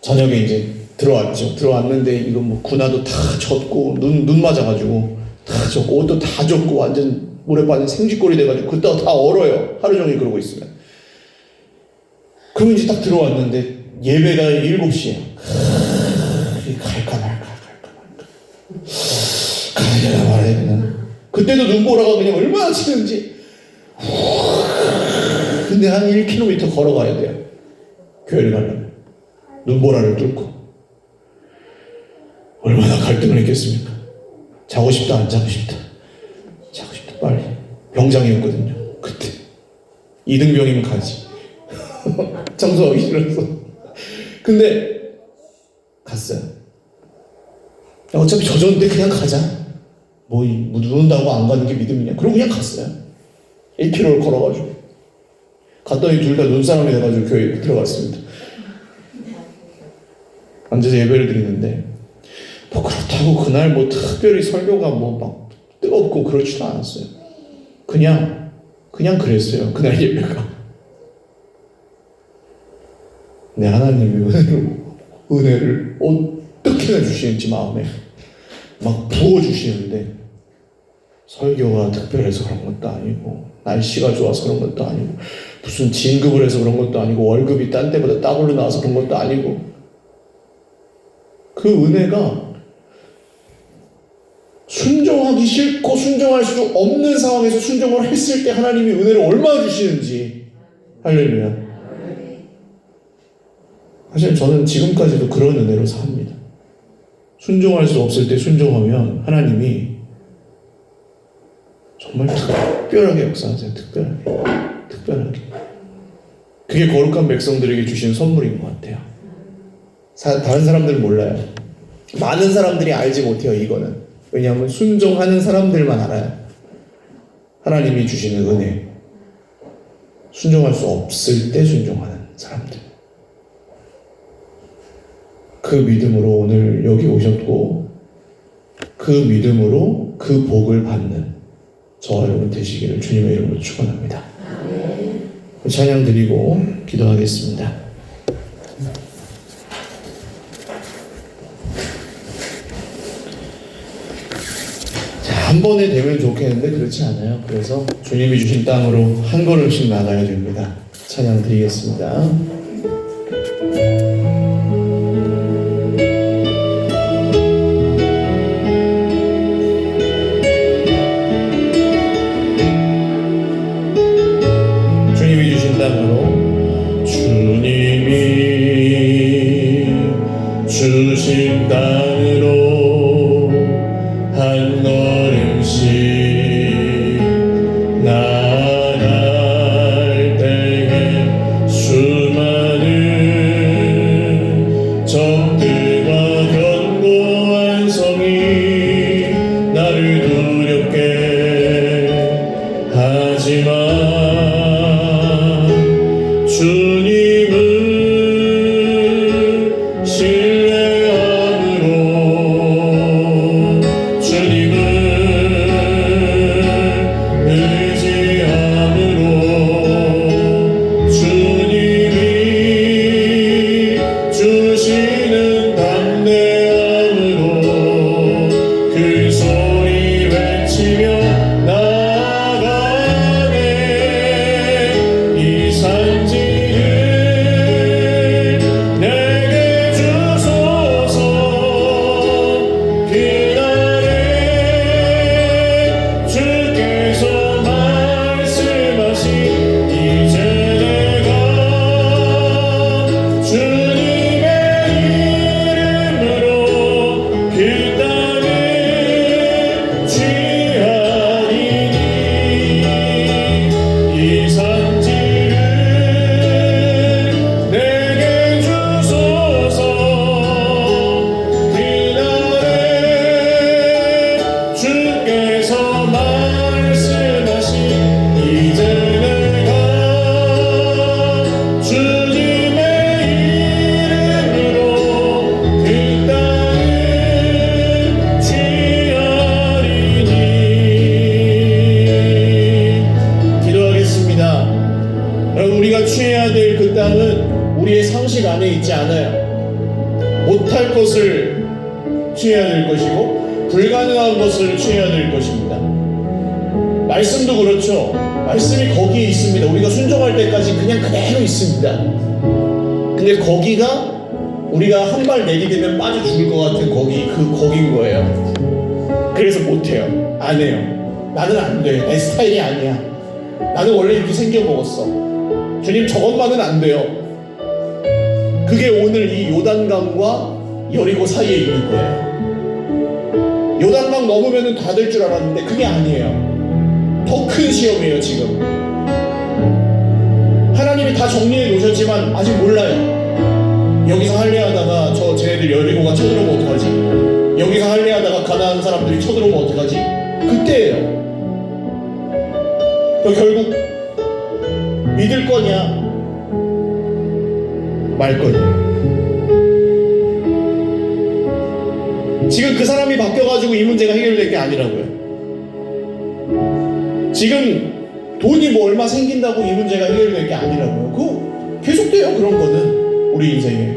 저녁에 이제 들어왔죠. 들어왔는데 이거 뭐 군화도 다 젖고 눈 맞아가지고 다 젖고 옷도 다 젖고 완전 물에 빠진 생쥐꼴이 돼가지고 그때가 다 얼어요. 하루 종일 그러고 있으면. 그럼 이제 딱 들어왔는데 예배가 7시에 갈까 말까 가야 말아야 되나. 그때도 눈보라가 그냥 얼마나 치는지. 근데 한 1km 걸어가야 돼요. 교회를 가려면. 눈보라를 뚫고. 얼마나 갈등을 했겠습니까? 자고 싶다 안 자고 싶다. 자고 싶다 빨리. 병장이었거든요 그때. 2등병이면 가지. 청소하기 싫어서. 근데 갔어요. 어차피 젖었는데 그냥 가자. 뭐 눈 온다고 안 가는 게 믿음이냐. 그러고 그냥 갔어요. 1km를 걸어가지고. 갔더니 둘 다 눈사람이 돼가지고 교회에 들어갔습니다. 앉아서 예배를 드리는데 뭐 그렇다고 그날 뭐 특별히 설교가 뭐 막 뜨겁고 그렇지도 않았어요. 그냥 그랬어요. 그날 예배가. 내 하나님의 은혜를 어떻게나 주시는지 마음에 막 부어주시는데 설교가 특별해서 그런 것도 아니고 날씨가 좋아서 그런 것도 아니고 무슨 진급을 해서 그런 것도 아니고 월급이 딴 데보다 더블로 나와서 그런 것도 아니고 그 은혜가 순종하기 싫고 순종할 수 없는 상황에서 순종을 했을 때 하나님이 은혜를 얼마나 주시는지. 할렐루야. 사실 저는 지금까지도 그런 은혜로 삽니다. 순종할 수 없을 때 순종하면 하나님이 정말 특별하게 역사하세요. 특별하게. 그게 거룩한 백성들에게 주신 선물인 것 같아요. 다른 사람들은 몰라요. 많은 사람들이 알지 못해요. 이거는. 왜냐하면 순종하는 사람들만 알아요. 하나님이 주시는 은혜. 순종할 수 없을 때 순종하는 사람들. 그 믿음으로 오늘 여기 오셨고 그 믿음으로 그 복을 받는 저와 여러분 되시기를 주님의 이름으로 축원합니다. 찬양 드리고 기도하겠습니다. 자, 한 번에 되면 좋겠는데 그렇지 않아요. 그래서 주님이 주신 땅으로 한 걸음씩 나가야 됩니다. 찬양 드리겠습니다. 주신 땅으로 한 걸음씩 나아갈 때에 수많은 적들과 견고한 성이 나를 두렵게 하지만 주님은 우리의 상식 안에 있지 않아요. 못할 것을 취해야 될 것이고 불가능한 것을 취해야 될 것입니다. 말씀도 그렇죠. 말씀이 거기에 있습니다. 우리가 순종할 때까지 그냥 그대로 있습니다. 근데 거기가 우리가 한 발 내디디면 빠져 죽을 것 같은 거긴 거예요. 그래서 못해요. 안 해요. 나는 안 돼. 내 스타일이 아니야. 나는 원래 이렇게 생겨먹었어. 주님 저것만은 안 돼요. 그게 오늘 이 요단강과 여리고 사이에 있는 거예요. 요단강 넘으면 다 될 줄 알았는데 그게 아니에요. 더 큰 시험이에요. 지금 하나님이 다 정리해 놓으셨지만 아직 몰라요. 여기서 할례하다가 쟤네들 여리고가 쳐들어오면 어떡하지? 여기서 할례하다가 가나안 사람들이 쳐들어오면 어떡하지? 그때예요. 너 결국 믿을 거냐 말 거냐. 지금 그 사람이 바뀌어가지고 이 문제가 해결될 게 아니라고요. 지금 돈이 뭐 얼마 생긴다고 이 문제가 해결될 게 아니라고요. 그거 계속돼요. 그런 거는 우리 인생에.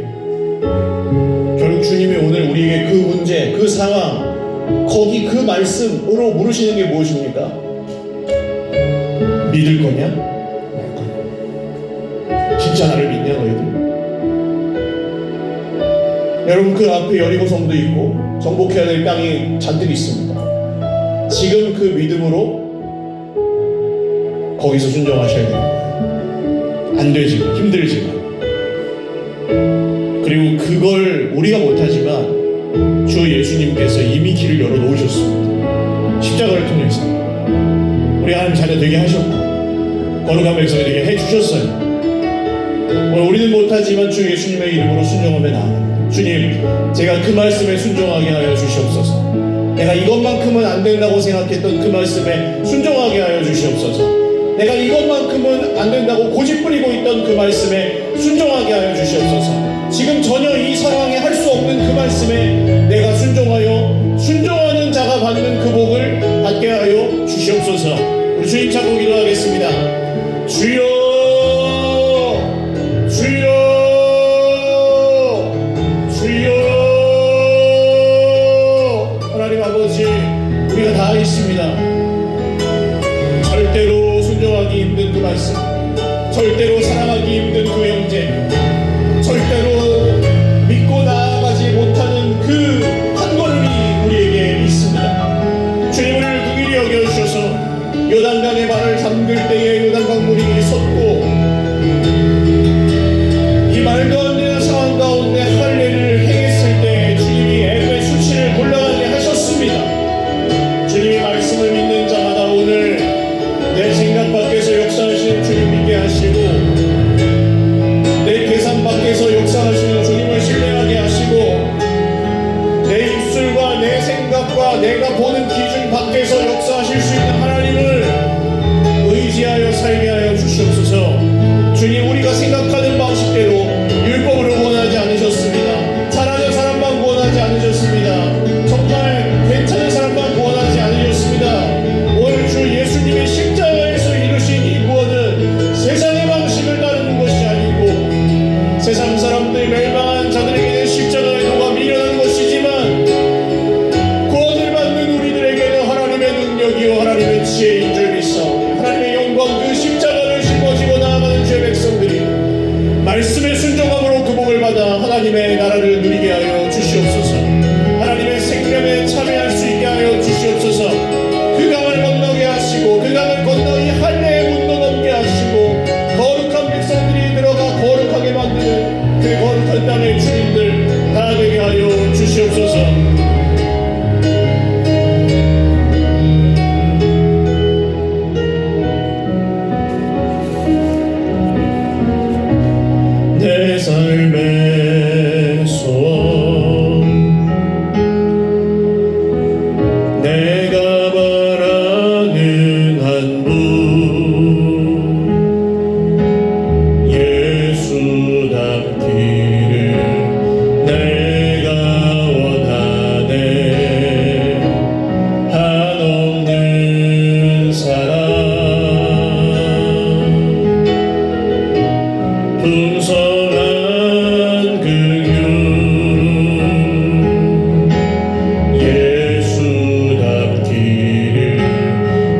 결국 주님이 오늘 우리에게 그 문제, 그 상황, 거기 그 말씀으로 물으시는 게 무엇입니까? 믿을 거냐? 말 거냐? 진짜 나를 믿냐 너희들? 여러분, 그 앞에 여리고 성도 있고 정복해야 될 땅이 잔뜩 있습니다. 지금 그 믿음으로 거기서 순종하셔야 됩니다. 안 되지만, 힘들지만. 그리고 그걸 우리가 못하지만 주 예수님께서 이미 길을 열어놓으셨습니다. 십자가를 통해서 우리 하나님 자녀 되게 하셨고 거룩한 백성이 되게 해주셨어요. 오늘 우리는 못하지만 주 예수님의 이름으로 순종하며 나아갑니다. 주님, 제가 그 말씀에 순종하게 하여 주시옵소서. 내가 이것만큼은 안 된다고 생각했던 그 말씀에 순종하게 하여 주시옵소서. 내가 이것만큼은 안 된다고 고집부리고 있던 그 말씀에 순종하게 하여 주시옵소서. 지금 전혀 이 상황에 할 수 없는 그 말씀에 내가 순종하여 순종하는 자가 받는 그 복을 받게 하여 주시옵소서. 우리 주님 찾고 기도하겠습니다. 주여, 주여, 주여. 하나님 아버지, 우리가 다 있습니다. 절대로 순종하기 힘든 그 말씀, 절대로 사랑하기 힘든 그 형제, 절대로 믿고 나아가지 못하는 그 한 걸음이 우리에게 있습니다. 주님을 긍휼히 여겨주셔서 요단강의 발을 잠글 때에 요단강 물이 섰고 이 말도 안 되는 상황 가운데 할례를 행했을 때 주님이 애굽의 수치를 곤란하게 하셨습니다. 주님의 말씀을 믿는 자마다 오늘 내 생각 밖에서 역사하시는 주님 믿게 하시고 내 계산 밖에서 역사하시는 주님을 신뢰하게 하시고 내 입술과 내 생각과 내가 보는 기준 밖에서 역사하실 수 있는 하나님을 의지하여 살게 하여 주시옵소서. 주님, 우리가 생각하는 방식대로 율법으로 원하지 않으셨습니다. 잘하는 사람만 원하지 않으셨습니다. 정말 괜찮은 사람만 원하지 않으셨습니다. 오늘 주 예수님의 십자가에서 이루신 이 구원은 세상의 방식을 따르는 것이 아니고 세상 사람들 멸망한 자들에게는 십자가의 도가 미련한 것이지만 구원을 받는 우리들에게는 하나님의 능력이요 하나님의 지혜인 줄 믿사오니 하나님의 영광 그 십자가를 짊어지고 나아가는 주의 백성들이 말씀의 순종함으로 그 복을 받아 하나님의 나라를 누리게 하여 주시옵소서. 하나님의 생명에 참여할 수 있게 하여 주시옵소서. 그 강을 건너게 하시고 그 강을 건너 이 할례의 문도 넘게 하시고 거룩한 백성들이 들어가 거룩하게 만드는 그 거룩한 땅의 주인들 다 되게 하여 주시옵소서. 내 삶의 소원 내가 바라는 한 분 예수 닮기를 내가 원하네. 한없는 사랑 풍성한 긍휼 예수 닮기를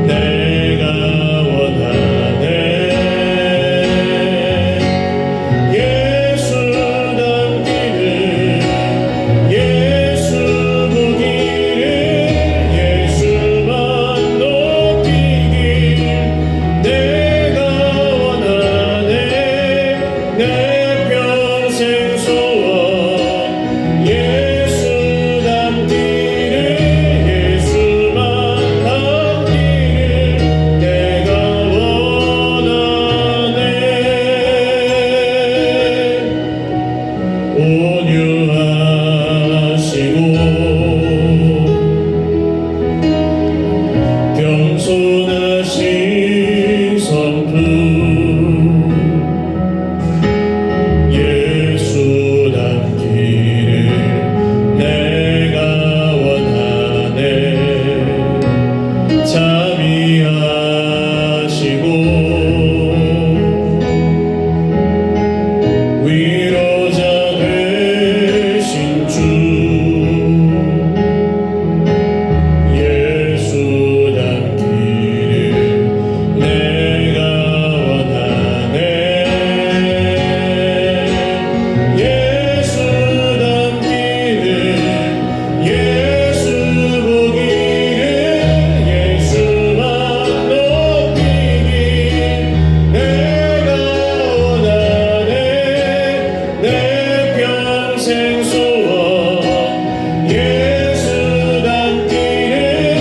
내가 원하네. 예수 닮기를 예수 보기를 예수만 높이길 내가 원하네. 내 평생 소원 예수 닮기를 예수만 닮기를 내가 원하네. 온유하시고 겸손하신 성품 예수 닮기를 내가 원하네. 자비하시고 위로자 평생 소원 예수 닮기를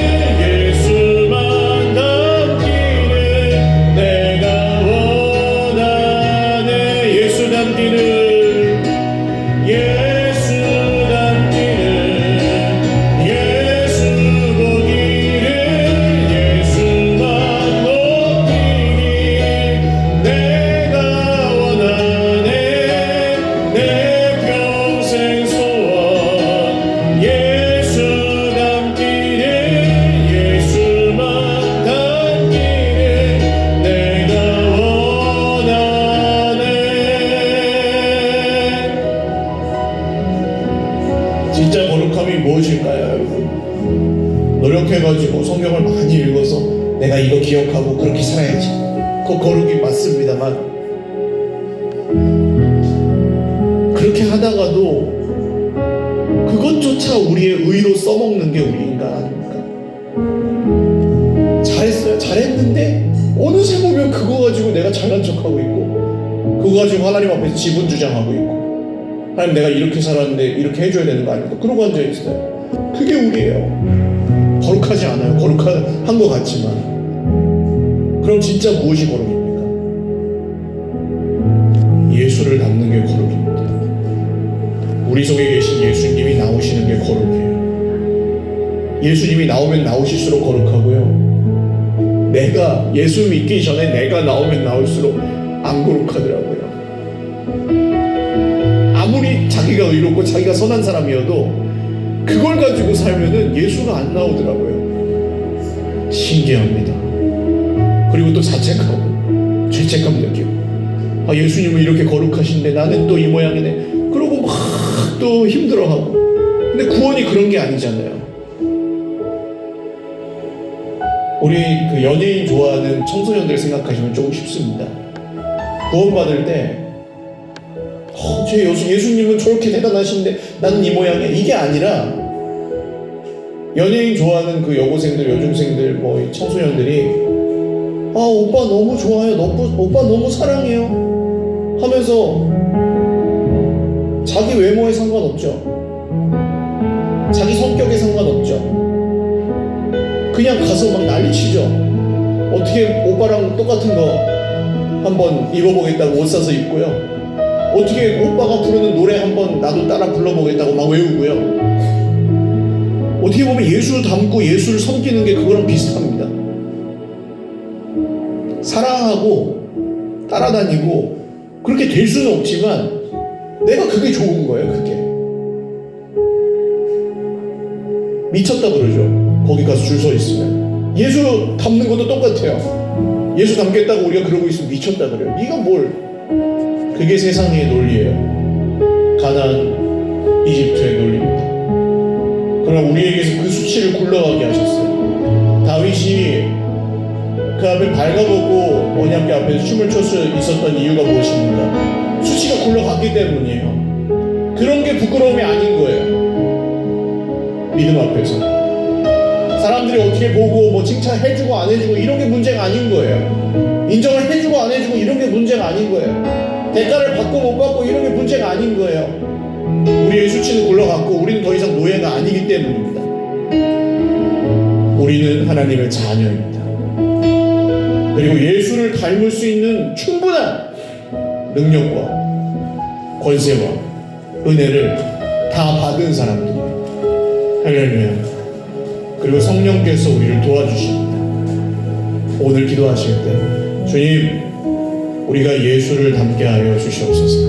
예수만 닮기를 내가 원하네 예수 닮기를 예수 닮기를 예수 보기를 예수만 높이기 내가 원하네 내 평생 소원 예수 닮기를 예수만 닮기를 내가 원하네. 진짜 거룩함이 무엇일까요, 여러분? 노력해가지고 성경을 많이 읽어서 내가 이거 기억하고 그렇게 살아야지. 그거 거룩이 맞습니다만 그렇게 하다가도 그것조차 우리의 의로 써먹는 게 우리 인간 아닙니까? 잘했어요. 잘했는데 어느새 보면 그거 가지고 내가 잘난 척하고 있고 그거 가지고 하나님 앞에서 지분 주장하고 있고 하나님 내가 이렇게 살았는데 이렇게 해줘야 되는 거 아닙니까? 그러고 앉아있어요. 그게 우리예요. 거룩하지 않아요. 거룩한 것 같지만 그럼 진짜 무엇이 거룩입니까? 예수를 닮는 게 거룩입니다. 우리 속에 계신 예수님이 나오시는 게 거룩해요. 예수님이 나오면 나오실수록 거룩하고요. 내가 예수 믿기 전에 내가 나오면 나올수록 안 거룩하더라고요. 아무리 자기가 의롭고 자기가 선한 사람이어도 그걸 가지고 살면은 예수가 안 나오더라고요. 신기합니다. 그리고 또 자책하고 죄책감 느끼고 아 예수님은 이렇게 거룩하신데 나는 또 이 모양이네. 그러고 막 또 힘들어하고. 근데 구원이 그런 게 아니잖아요. 우리 그 연예인 좋아하는 청소년들 생각하시면 조금 쉽습니다. 구원받을 때 제 예수님은 저렇게 대단하신데 나는 이 모양이야. 이게 아니라 연예인 좋아하는 그 여고생들, 여중생들, 뭐 청소년들이 아 오빠 너무 좋아요. 오빠 너무 사랑해요. 하면서 자기 외모에 상관없죠. 자기 성격에 상관없죠. 그냥 가서 막 난리치죠. 어떻게 오빠랑 똑같은 거 한번 입어보겠다고 옷 사서 입고요. 어떻게 오빠가 부르는 노래 한번 나도 따라 불러보겠다고 막 외우고요. 어떻게 보면 예수를 닮고 예수를 섬기는 게 그거랑 비슷합니다. 사랑하고 따라다니고 그렇게 될 수는 없지만 내가 그게 좋은 거예요. 그게 미쳤다 그러죠. 거기 가서 줄 서 있으면 예수 닮는 것도 똑같아요. 예수 닮겠다고 우리가 그러고 있으면 미쳤다 그래요. 네가 뭘. 그게 세상의 논리예요. 가나안, 이집트의 논리입니다. 그러나 우리에게서 그 수치를 굴러가게 하셨어요. 다윗이 그 앞에 발가벗고 언약궤 앞에서 춤을 출 수 있었던 이유가 무엇입니까? 수치가 굴러갔기 때문이에요. 그런 게 부끄러움이 아닌 거예요. 믿음 앞에서 사람들이 어떻게 보고 뭐 칭찬해주고 안 해주고 이런 게 문제가 아닌 거예요. 인정을 해주고 안 해주고 이런 게 문제가 아닌 거예요. 대가를 받고 못 받고 이런 게 문제가 아닌 거예요. 우리의 수치는 굴러갔고 우리는 더 이상 노예가 아니기 때문입니다. 우리는 하나님의 자녀입니다. 그리고 예수를 닮을 수 있는 충분한 능력과 권세와 은혜를 다 받은 사람들이에요. 할렐루야. 그리고 성령께서 우리를 도와주십니다. 오늘 기도하실 때 주님 우리가 예수를 닮게 하여 주시옵소서.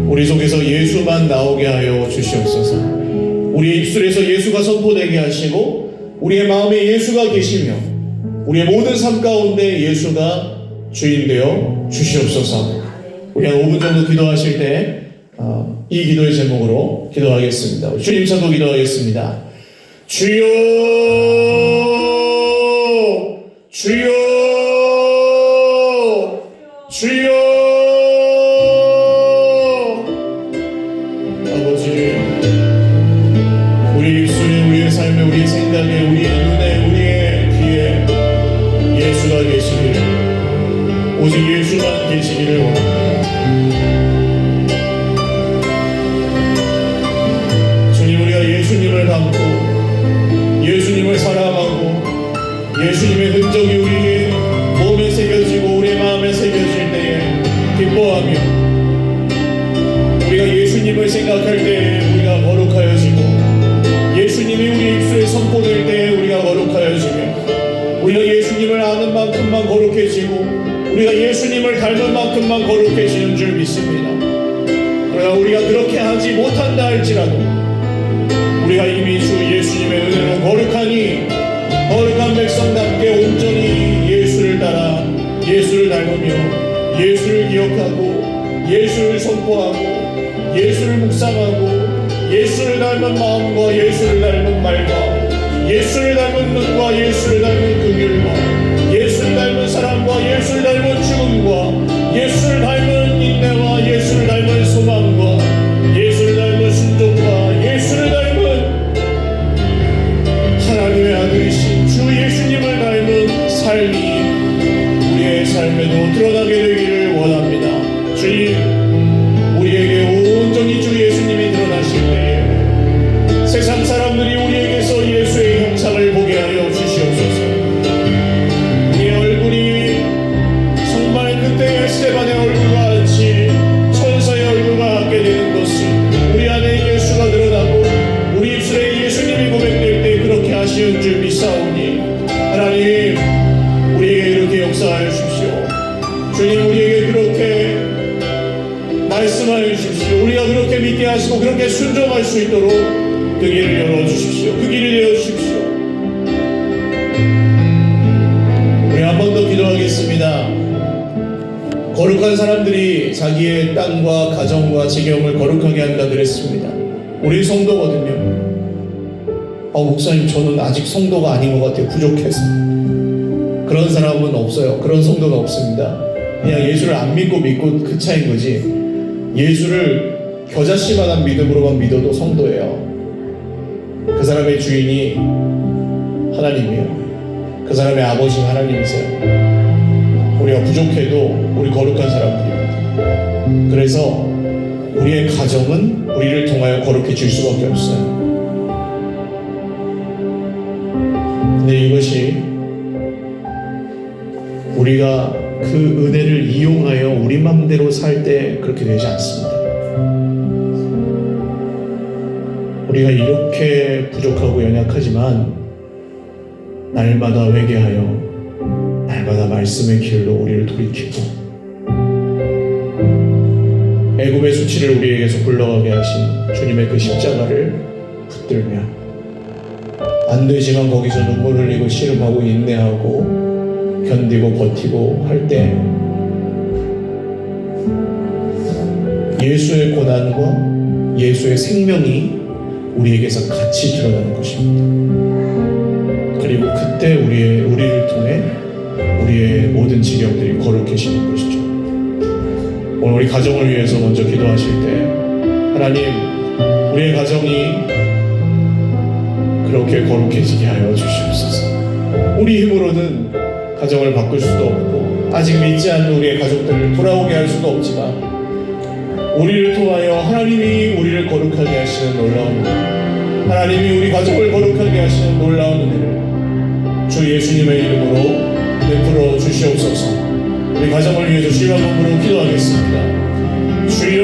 우리 속에서 예수만 나오게 하여 주시옵소서. 우리의 입술에서 예수가 선포되게 하시고 우리의 마음에 예수가 계시며 우리의 모든 삶 가운데 예수가 주인 되어 주시옵소서. 우리 한 5분 정도 기도하실 때 이 기도의 제목으로 기도하겠습니다. 주님 찾고 기도하겠습니다. 주여 주여 주여 아버지 우리 입술에 우리의 삶에 우리의 생각에 우리의 눈에 우리의 귀에 예수가 계시기를 오직 예수만 계시기를 원합니다. 예수님을 닮고 예수님을 사랑하고 예수님의 흔적이 우리 몸에 새겨지고 우리 마음에 새겨질 때에 기뻐하며 우리가 예수님을 생각할 때에 우리가 거룩하여지고 예수님이 우리 입술에 선포될 때에 우리가 거룩하여지며 우리가 예수님을 아는 만큼만 거룩해지고 우리가 예수님을 닮은 만큼만 거룩해지는 줄 믿습니다. 그러나 우리가 그렇게 하지 못한다 할지라도 우리가 이미 주 예수님의 은혜로 거룩한 백성답게 온전히 예수를 따라 예수를 닮으며 예수를 기억하고 예수를 선포하고 예수를 묵상하고 예수를 닮은 마음과 예수를 닮은 말과 예수를 닮은 눈과 예수를 닮은 긍휼과 예수를 닮은 사랑과 예수를 닮은 죽음과 예수를 닮은 인내와 예수를 닮은 소망과 예수를 닮은 순종과 예수를 닮은 하나님의 아들이신 주 예수님을 닮은 삶이 우리의 삶에도 드러나게 되기를 원합니다. 주님, 우리에게 온전히 주 예수님이 드러나실 때에 세상 사람들이 우리에게서 예수의 형상을 보게 하여 주시옵소서. 우리의 얼굴이 정말 그때 스데반의 얼굴과 같이 천사의 얼굴과 같게 되는 것은 우리 안에 예수가 드러나고 우리 입술에 예수님이 고백될 때 그렇게 하시는 줄 믿사오니 하나님, 우리에게 이렇게 역사하여 주십시오. 주님, 우리에게 그렇게 말씀하여 주십시오. 우리가 그렇게 믿게 하시고 그렇게 순종할 수 있도록 그 길을 열어주십시오. 그 길을 열어주십시오. 우리 한 번 더 기도하겠습니다. 거룩한 사람들이 자기의 땅과 가정과 지경을 거룩하게 한다 그랬습니다. 우리 성도거든요. 목사님, 저는 아직 성도가 아닌 것 같아요. 부족해서. 그런 사람은 없어요. 그런 성도는 없습니다. 그냥 예수를 안 믿고 그 차이인 거지. 예수를 겨자씨만한 믿음으로만 믿어도 성도예요. 그 사람의 주인이 하나님이에요. 그 사람의 아버지는 하나님이세요. 우리가 부족해도 우리 거룩한 사람들입니다. 그래서 우리의 가정은 우리를 통하여 거룩해질 수밖에 없어요. 근데 이것이 우리가 그 은혜를 이용하여 우리 맘대로 살 때 그렇게 되지 않습니다. 우리가 이렇게 부족하고 연약하지만 날마다 회개하여 날마다 말씀의 길로 우리를 돌이키고 애굽의 수치를 우리에게서 굴러가게 하신 주님의 그 십자가를 붙들며 안 되지만 거기서 눈물 흘리고 씨름하고 인내하고 견디고 버티고 할 때 예수의 고난과 예수의 생명이 우리에게서 같이 드러나는 것입니다. 그리고 그때 우리를 통해 우리의 모든 지경들이 거룩해지는 것이죠. 오늘 우리 가정을 위해서 먼저 기도하실 때 하나님, 우리의 가정이 그렇게 거룩해지게 하여 주시옵소서. 우리 힘으로는 가정을 바꿀 수도 없고 아직 믿지 않는 우리의 가족들을 돌아오게 할 수도 없지만 우리를 통하여 하나님이 우리를 거룩하게 하시는 놀라운 은혜, 하나님이 우리 가족을 거룩하게 하시는 놀라운 은혜를 주 예수님의 이름으로 베풀어 주시옵소서. 우리 가정을 위해서 주여 한번으로 기도하겠습니다. 주여,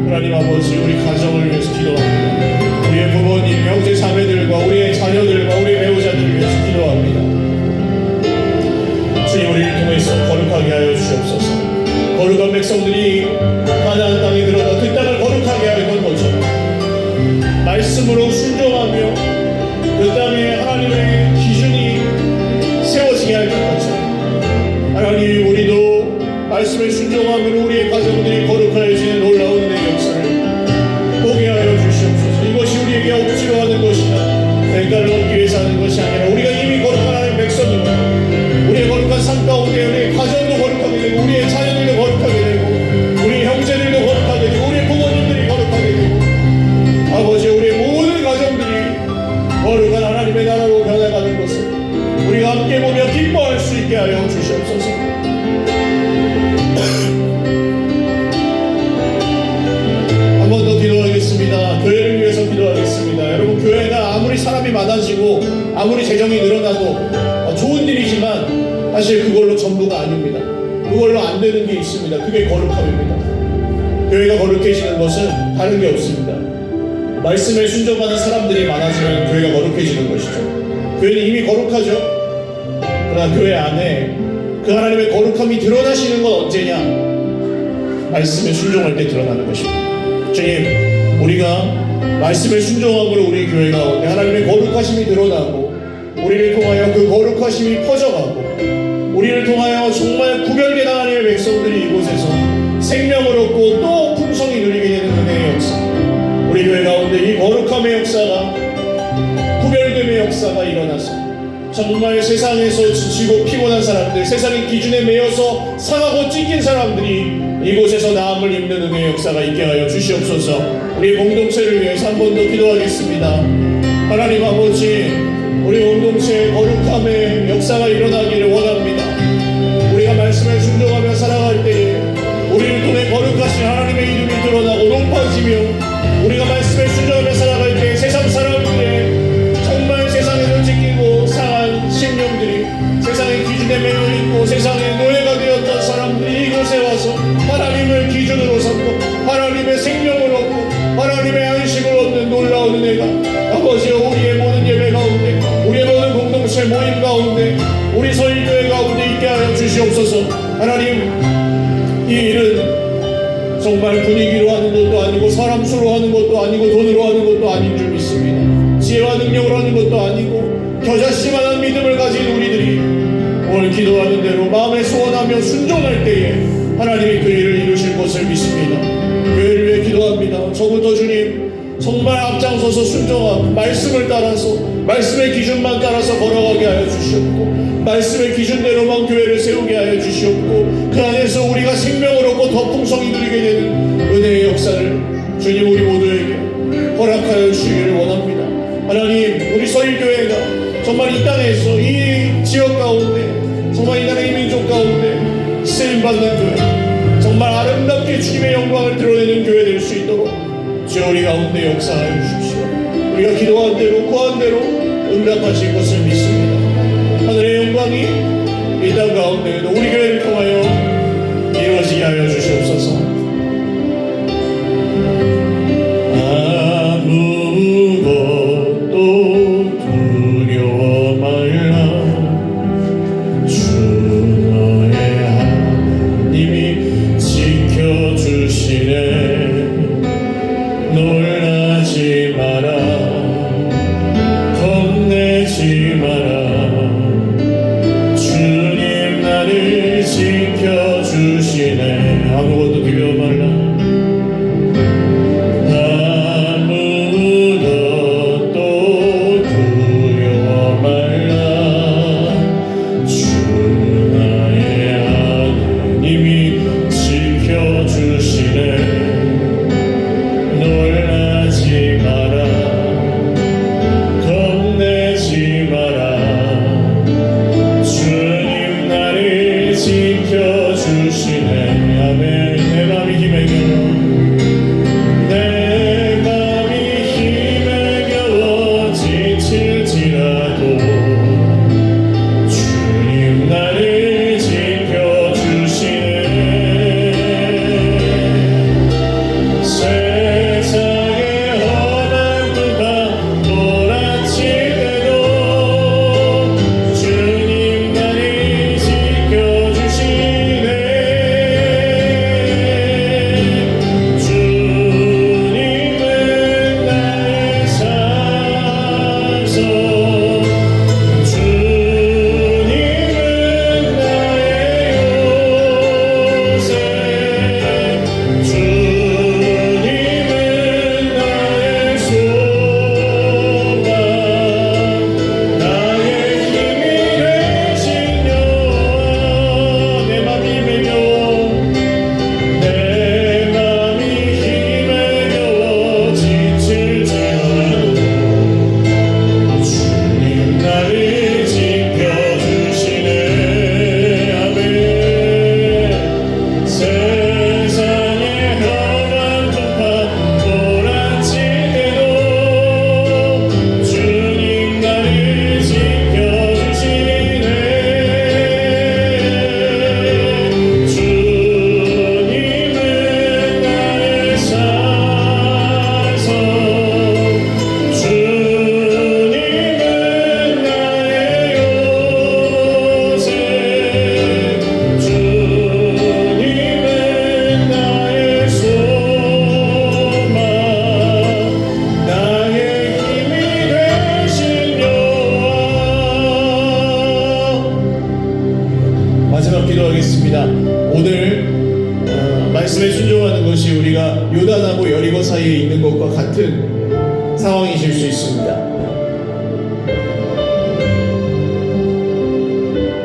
하나님 아버지, 우리 가정을 위해서 기도합니다. 우리의 부모님, 형제 자매들과 우리의 자녀들과 우리의 배우자들을 위해서 기도합니다. 주님, 우리를 통해서 거룩하게 하여 주시옵소서. 거룩한 백성들이 가나안 땅에 들어가 그 땅을 거룩하게 하던 것처럼 말씀으로 순종하며 그 땅에 하나님의 기준이 세워지게 할 것처럼 하나님, 우리도 말씀에 순종함으로 우리의 가정들이 거룩하여지는 놀라운 은혜의 역사를 보게 하여 주시옵소서. 이것이 우리에게 억지로 하는 것이나 대가를 얻기 위해서 하는 것이 아니라 우리가 이미 거룩한 하나님의 백성이고 우리의 거룩한 삶 가운데 우리의 가정도 거룩하게 되고 우리의 자녀들도 거룩하게 되고 우리 형제들도 거룩하게 되고 우리 부모님들이 거룩하게 되고 아버지, 우리의 모든 가정들이 거룩한 하나님의 나라로 변해가는 것을 우리가 함께 보며 기뻐할 수 있게 하여 주시옵소서. 아무리 재정이 늘어나도 좋은 일이지만 사실 그걸로 전부가 아닙니다. 그걸로 안 되는 게 있습니다. 그게 거룩함입니다. 교회가 거룩해지는 것은 다른 게 없습니다. 말씀에 순종하는 사람들이 많아지면 교회가 거룩해지는 것이죠. 교회는 이미 거룩하죠. 그러나 교회 안에 그 하나님의 거룩함이 드러나시는 건 언제냐? 말씀에 순종할 때 드러나는 것입니다. 주님, 우리가 말씀에 순종함으로 우리 교회 가운데 하나님의 거룩하심이 드러나고 우리를 통하여 그 거룩하심이 퍼져가고 우리를 통하여 정말 구별된 하나님의 백성들이 이곳에서 생명을 얻고 또 풍성히 누리게 되는 은혜의 역사, 우리 교회 가운데 이 거룩함의 역사가, 구별됨의 역사가 일어나서 정말 세상에서 지치고 피곤한 사람들, 세상의 기준에 매여서 상하고 찢긴 사람들이 이곳에서 나음을 입는 은혜의 역사가 있게 하여 주시옵소서. 우리 공동체를 위해서 한 번 더 기도하겠습니다. 하나님 아버지, 우리 공동체의 거룩함의 역사가 일어나기를 원합니다. 우리가 말씀에 순종하며 살아갈 때에 우리를 통해 거룩하신 하나님의 이름이 드러나고 높아지며 우리가 말씀에 순종하며 살아갈 때 세상 사람들의 정말 세상에서 찢기고 상한 심령들이 세상의 기준에 매여 있고 세상의 노예가 되었던 사람들이 이곳에 와서 하나님을 기준으로 삼고 하나님의 생명을 얻고 하나님의 안식을 얻는 놀라운 은혜가 아버지여 우리의 모든 예배 가운데 우리의 모든 공동체 모임 가운데 우리 서일교회 가운데 있게 하여 주시옵소서. 하나님, 이 일은 정말 분위기로 하는 것도 아니고 사람 수로 하는 것도 아니고 돈으로 하는 것도 아닌 줄 믿습니다. 지혜와 능력으로 하는 것도 아니고 겨자씨만한 믿음을 가진 우리들이 오늘 기도하는 대로 마음에 소원하며 순종할 때에 하나님이 그 일을 이루실 것을 믿습니다. 교회를 위해 기도합니다. 저부터 주님 정말 앞장서서 순종하고 말씀을 따라서 말씀의 기준만 따라서 걸어가게 하여 주시옵고 말씀의 기준대로만 교회를 세우게 하여 주시옵고 그 안에서 우리가 생명을 얻고 더 풍성히 누리게 되는 은혜의 역사를 주님 우리 모두에게 허락하여 주시기를 원합니다. 하나님, 우리 서일교회가 정말 이 땅에서 이 지역 가운데 정말 이 나라의 민족 가운데 쓰임받는 교회, 정말 아름답게 주님의 영광을 드러내는 교회 될 수 있도록 주여 우리 가운데 역사하여 주십시오. 우리가 기도한 대로 구한 대로 응답하실 것을 믿습니다. 하늘의 영광이 이 땅 가운데에도 우리 교회를 통하여 이루어지게 하여 주시옵소서. 아무것도 두려워 말라. 주 너의 하나님이 지켜주시네. 놀라지 마라, 겁내지 마라. 주님 나를 지켜주시네. 아무것도 두려워 사이에 있는 것과 같은 상황이실 수 있습니다.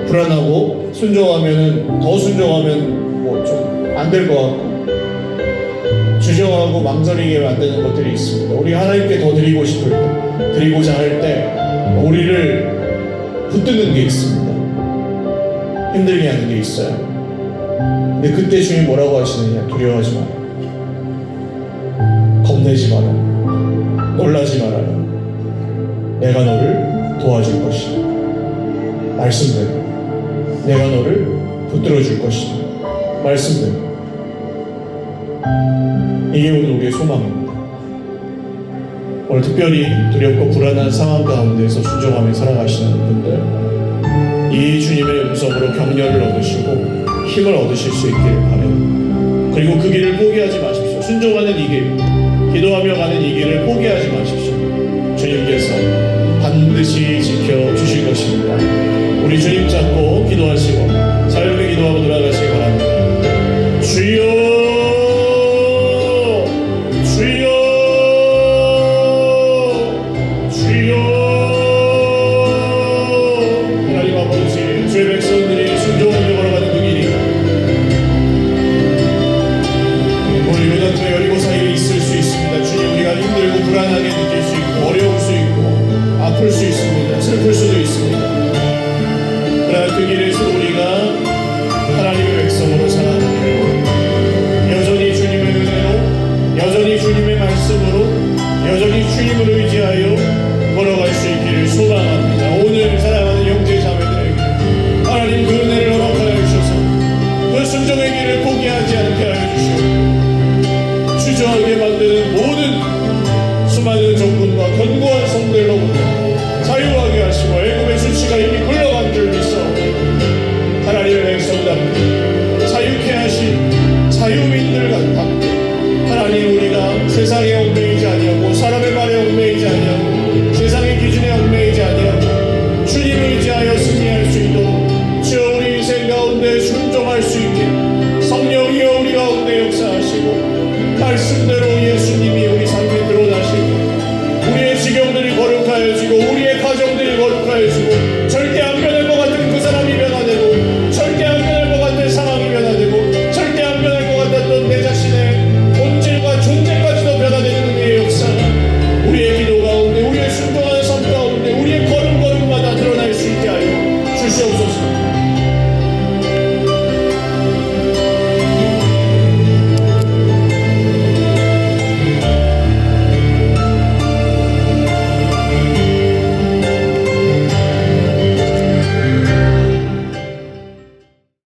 불안하고 순종하면은 더 순종하면 뭐 좀 안 될 것 같고 주저하고 망설이게 만드는 것들이 있습니다. 우리 하나님께 더 드리고 싶을 때, 드리고자 할 때 우리를 붙드는 게 있습니다. 힘들게 하는 게 있어요. 근데 그때 주님 뭐라고 하시느냐? 두려워하지 마라. 겁내지 마라. 놀라지 마라. 내가 너를 도와줄 것이다. 말씀대로 내가 너를 붙들어 줄 것이다. 말씀대로. 이게 오늘 우리의 소망입니다. 오늘 특별히 두렵고 불안한 상황 가운데서 순종하며 살아가시는 분들, 이 주님의 음성으로 격려를 얻으시고 힘을 얻으실 수 있기를 바라요. 그리고 그 길을 포기하지 마십시오. 순종하는 이 길, 기도하며 가는 이 길을 포기하지 마십시오. 주님께서 반드시 지켜주실 것입니다. 우리 주님 잡고 기도하시고 자유롭게 기도하고 돌아가시기 바랍니다. 주여, 주여, 주여. 하나님 아버지, 주의 백성들이 순종하며 걸어가는 그 길이 오늘 요단과 여리고 사이에 있을 수 있습니다. 주님, 우리가 힘들고 불안하게 느낄 수 있고 어려울 수 있고 아플 수 있습니다. 슬플 수도 있습니다. 그러나 그 길에서 우리가 하나님의 백성으로 살아가기를 여전히 주님의 은혜로, 여전히 주님의 말씀으로, 여전히 주님을 의지하여 걸어갈 수 있기를 소망합니다.